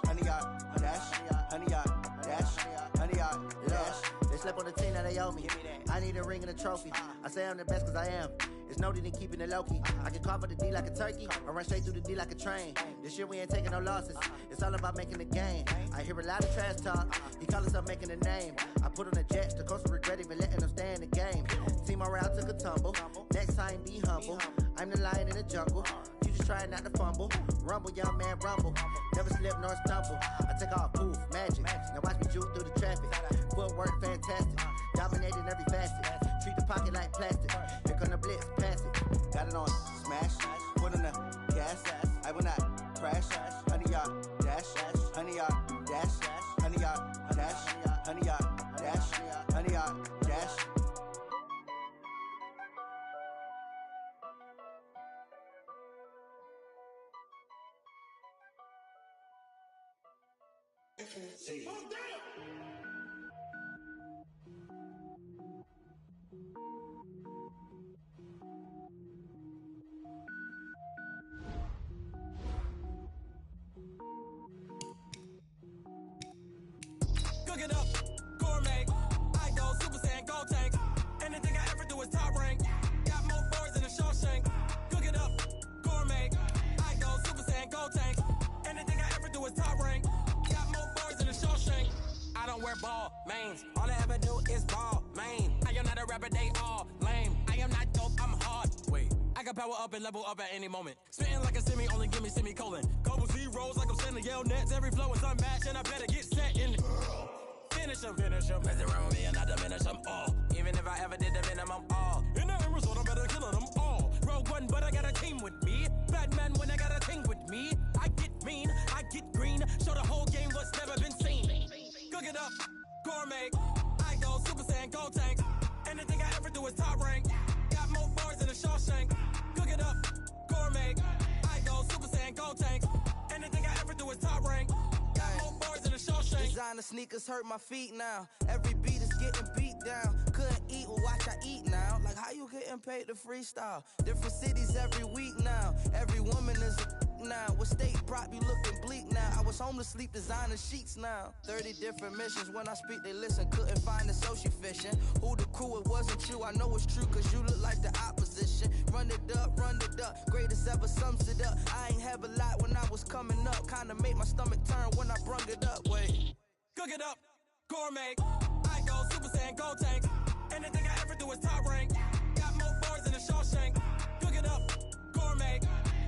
honey, y'all dash, honey, y'all dash, honey, y'all dash. Slept on the team that they owe me. I need a ring and a trophy. I say I'm the best cause I am. It's no need in keeping it low-key. I can carve up the D like a turkey or run straight through the D like a train. This year we ain't taking no losses. It's all about making the game. I hear a lot of trash talk. He call himself making a name. I put on the Jets. The coach will regret even letting them stay in the game. Team morale took a tumble. Next time be humble. I'm the lion in the jungle. You just try not to fumble. Rumble, young man, rumble. Never slip nor stumble. I take off, poof, magic. Now watch me juke through the traffic. Footwork fantastic. Dominating every facet. Treat the pocket like plastic. Here come the blitz, pass it. Got it on smash. Foot on the gas. I will not crash. Honey, y'all dash. Honey, y'all dash. Honey, y'all dash. Honey, y'all dash. Honey, y'all dash. Cook it up, gourmet. I go Super Saiyan, gold tank. Anything I ever do is top rank. Got more boards than a Shawshank. Cook it up, gourmet. I go Super Saiyan, gold tank. Anything I ever do is top rank. Got more boards than a Shawshank. I don't wear ball mains. All I ever do is ball main. I am not a rapper, they all lame. I am not dope, I'm hard. power up and level up at any moment. Spitting like a semi, only give me semicolon. Couple zeros like I'm sending yell nets. Every flow is unmatched, and I better get set in. Finish him. Mess around with me and I diminish them all. Even if I ever did the minimum, all. In the end result, I'm better killing them all. Rogue One, but I got a team with me. Batman when I got a team with me. I get mean, I get green. Show the whole game what's never been seen. Cook it up, gourmet. I go Super Saiyan, gold tanks. Anything I ever do is top rank. Got more bars than a Shawshank. Cook it up, gourmet. I go Super Saiyan, gold tanks. Anything I ever do is top rank. Got more bars than a Shawshank. Designer sneakers hurt my feet now. Every beat is getting beat down. Couldn't eat, well watch I eat now. Like how you getting paid to freestyle? Different cities every week now. Every woman is a now. What state brought you looking bleak now? I was home to sleep designer sheets now. 30 different missions. When I speak they listen. Couldn't find the social fishing. Who the crew, it wasn't you. I know it's true cause you look like the opposition. Run it up. Greatest ever sums it up. I ain't have a lot when I was coming up. Kinda made my stomach turn when I brung it up. Wait. Cook it up, gourmet. I go Super Saiyan, gold tanks. Anything I ever do is top rank. Got more bars than a Shawshank. Cook it up, gourmet.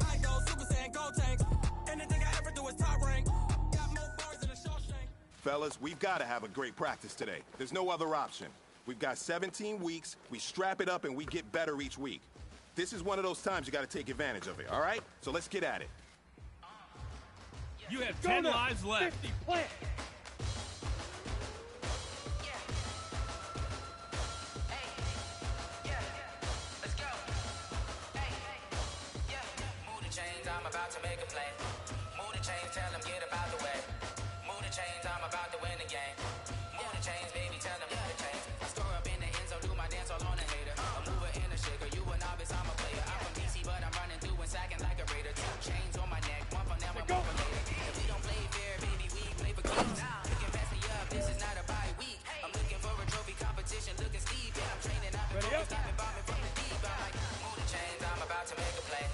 I go Super Saiyan, gold tanks. Anything I ever do is top rank. Got more bars than a Shawshank. Fellas, we've got to have a great practice today. There's no other option. We've got 17 weeks, we strap it up, and we get better each week. This is one of those times you got to take advantage of it, all right? So let's get at it. You have 10 lives left. 50, plant. I'm about to make a play. Move the chains, tell them get about the way. Move the chains, I'm about to win the game. Move the chains, baby, tell them move the chains. I store up in the end zone, do my dance all on a hater. A mover and a shaker, you a novice, I'm a player. I'm from DC, but I'm running through and sacking like a raider. 2 chains on my neck, one for them and one for later. If we don't play fair, baby, we play for keeps. You can pass me up, this is not a bye week. I'm looking for a trophy competition, looking steep. And I'm training, I've been focused, I've been bombing from the deep. I'm like, move the chains, I'm about to make a play.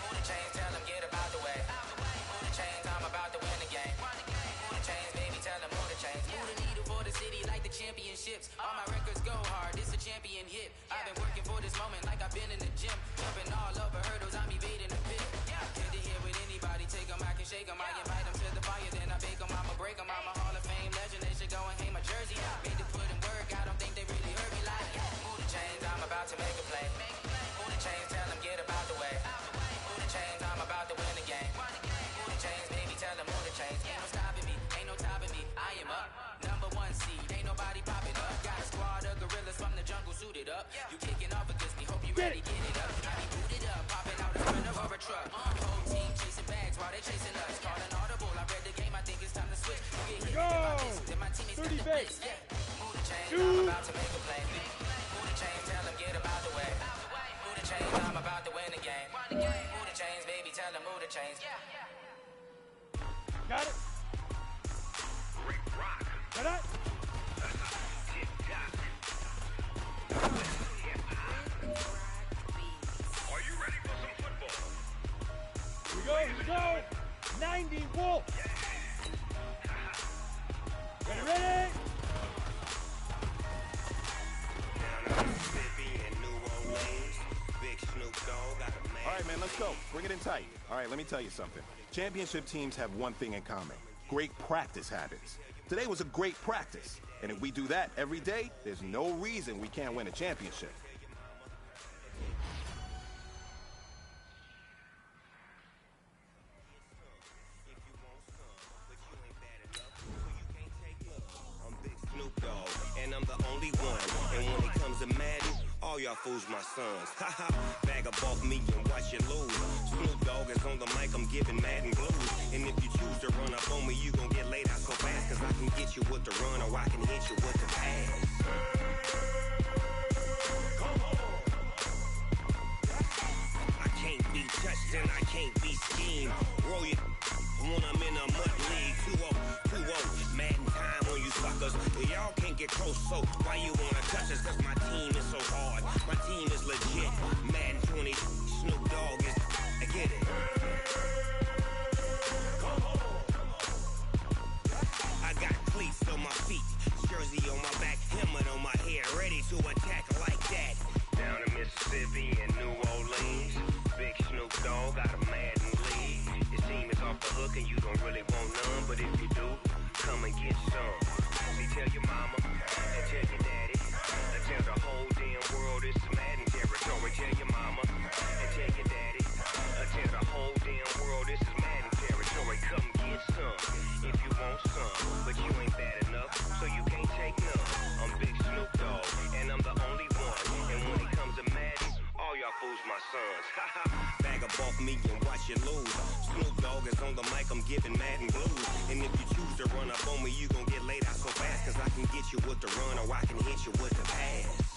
Move the chains, tell them get about the way. Move the chains, I'm about to win the game. Move the chains, baby, tell them move the chains. Move the needle for the city like the championships. All my records go hard, it's a champion hit. I've been working for this moment like I've been in the gym. Jumping all over hurdles, I'm evading the pit. Head to head with anybody, take them, I can shake them. I invite them to the fire, then I bake them, I'ma break them. I'm a Hall of Fame legend, they should go and hang my jersey. Made to put in work, I don't think they really heard me like, move the chains, I'm about to make a play. Move the chains, tell them get about the way. Move the chains, I'm about to win the game. Move the chains, baby, tell them move the chains. Ain't no stopping me, ain't no topping me. I am up, number 1 seed, ain't nobody popping up. Got a squad of gorillas from the jungle suited up. You kicking off against me, hope you ready, get it up. I be booted up, popping out a sprinter or a truck. Whole team chasing bags while they chasing us. Calling audible, I read the game, I think it's time to switch. You get hit, then my teammates got the blitz. Move the chains, I'm about to make a play. Move the chains, tell them get about the way. Move the chains, I'm about to win the game. Move the chains, baby, tell them move the chains. Got it? Great rock. Got it? Are you ready for some football? Here we go. 90 Wolf. Ready? All right, man, let's go. Bring it in tight. All right, let me tell you something. Championship teams have one thing in common: great practice habits. Today was a great practice, and if we do that every day, there's no reason we can't win a championship. And I'm the only one. And when it comes to Madden, all y'all fools my sons. Haha, bag up off me and watch you lose. Snoop Dogg is on the mic, I'm giving Madden blues. And if you choose to run up on me, you gon' get laid out so fast. Cause I can get you with the run or I can hit you with the pass. I can't be touched and I can't be schemed. Roll you when I'm in a mud league. 2-0, Madden time on you suckers. Y'all can't get close, so why you wanna touch us? Cause my team is so hard, my team is legit. Madden 20, Snoop Dogg is, I get it. I got cleats on my feet, jersey on my back, helmet on my head, ready to attack like that. Down in Mississippi and New Orleans, Dog is on the mic, I'm giving Madden blues. And if you choose to run up on me, you gon' get laid out so fast. Cause I can get you with the run or I can hit you with the pass.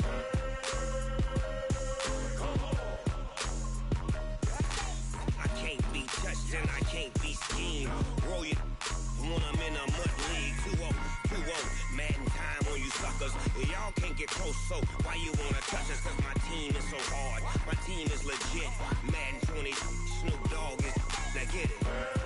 I can't be touched and I can't be schemed. Roll you when I'm in a mud league. 2-0, 2-0, Madden time on you suckers. Y'all can't get close, so why you wanna touch us? Cause my team is so hard, my team is legit. Madden 20, Snoop Dogg is, now get it.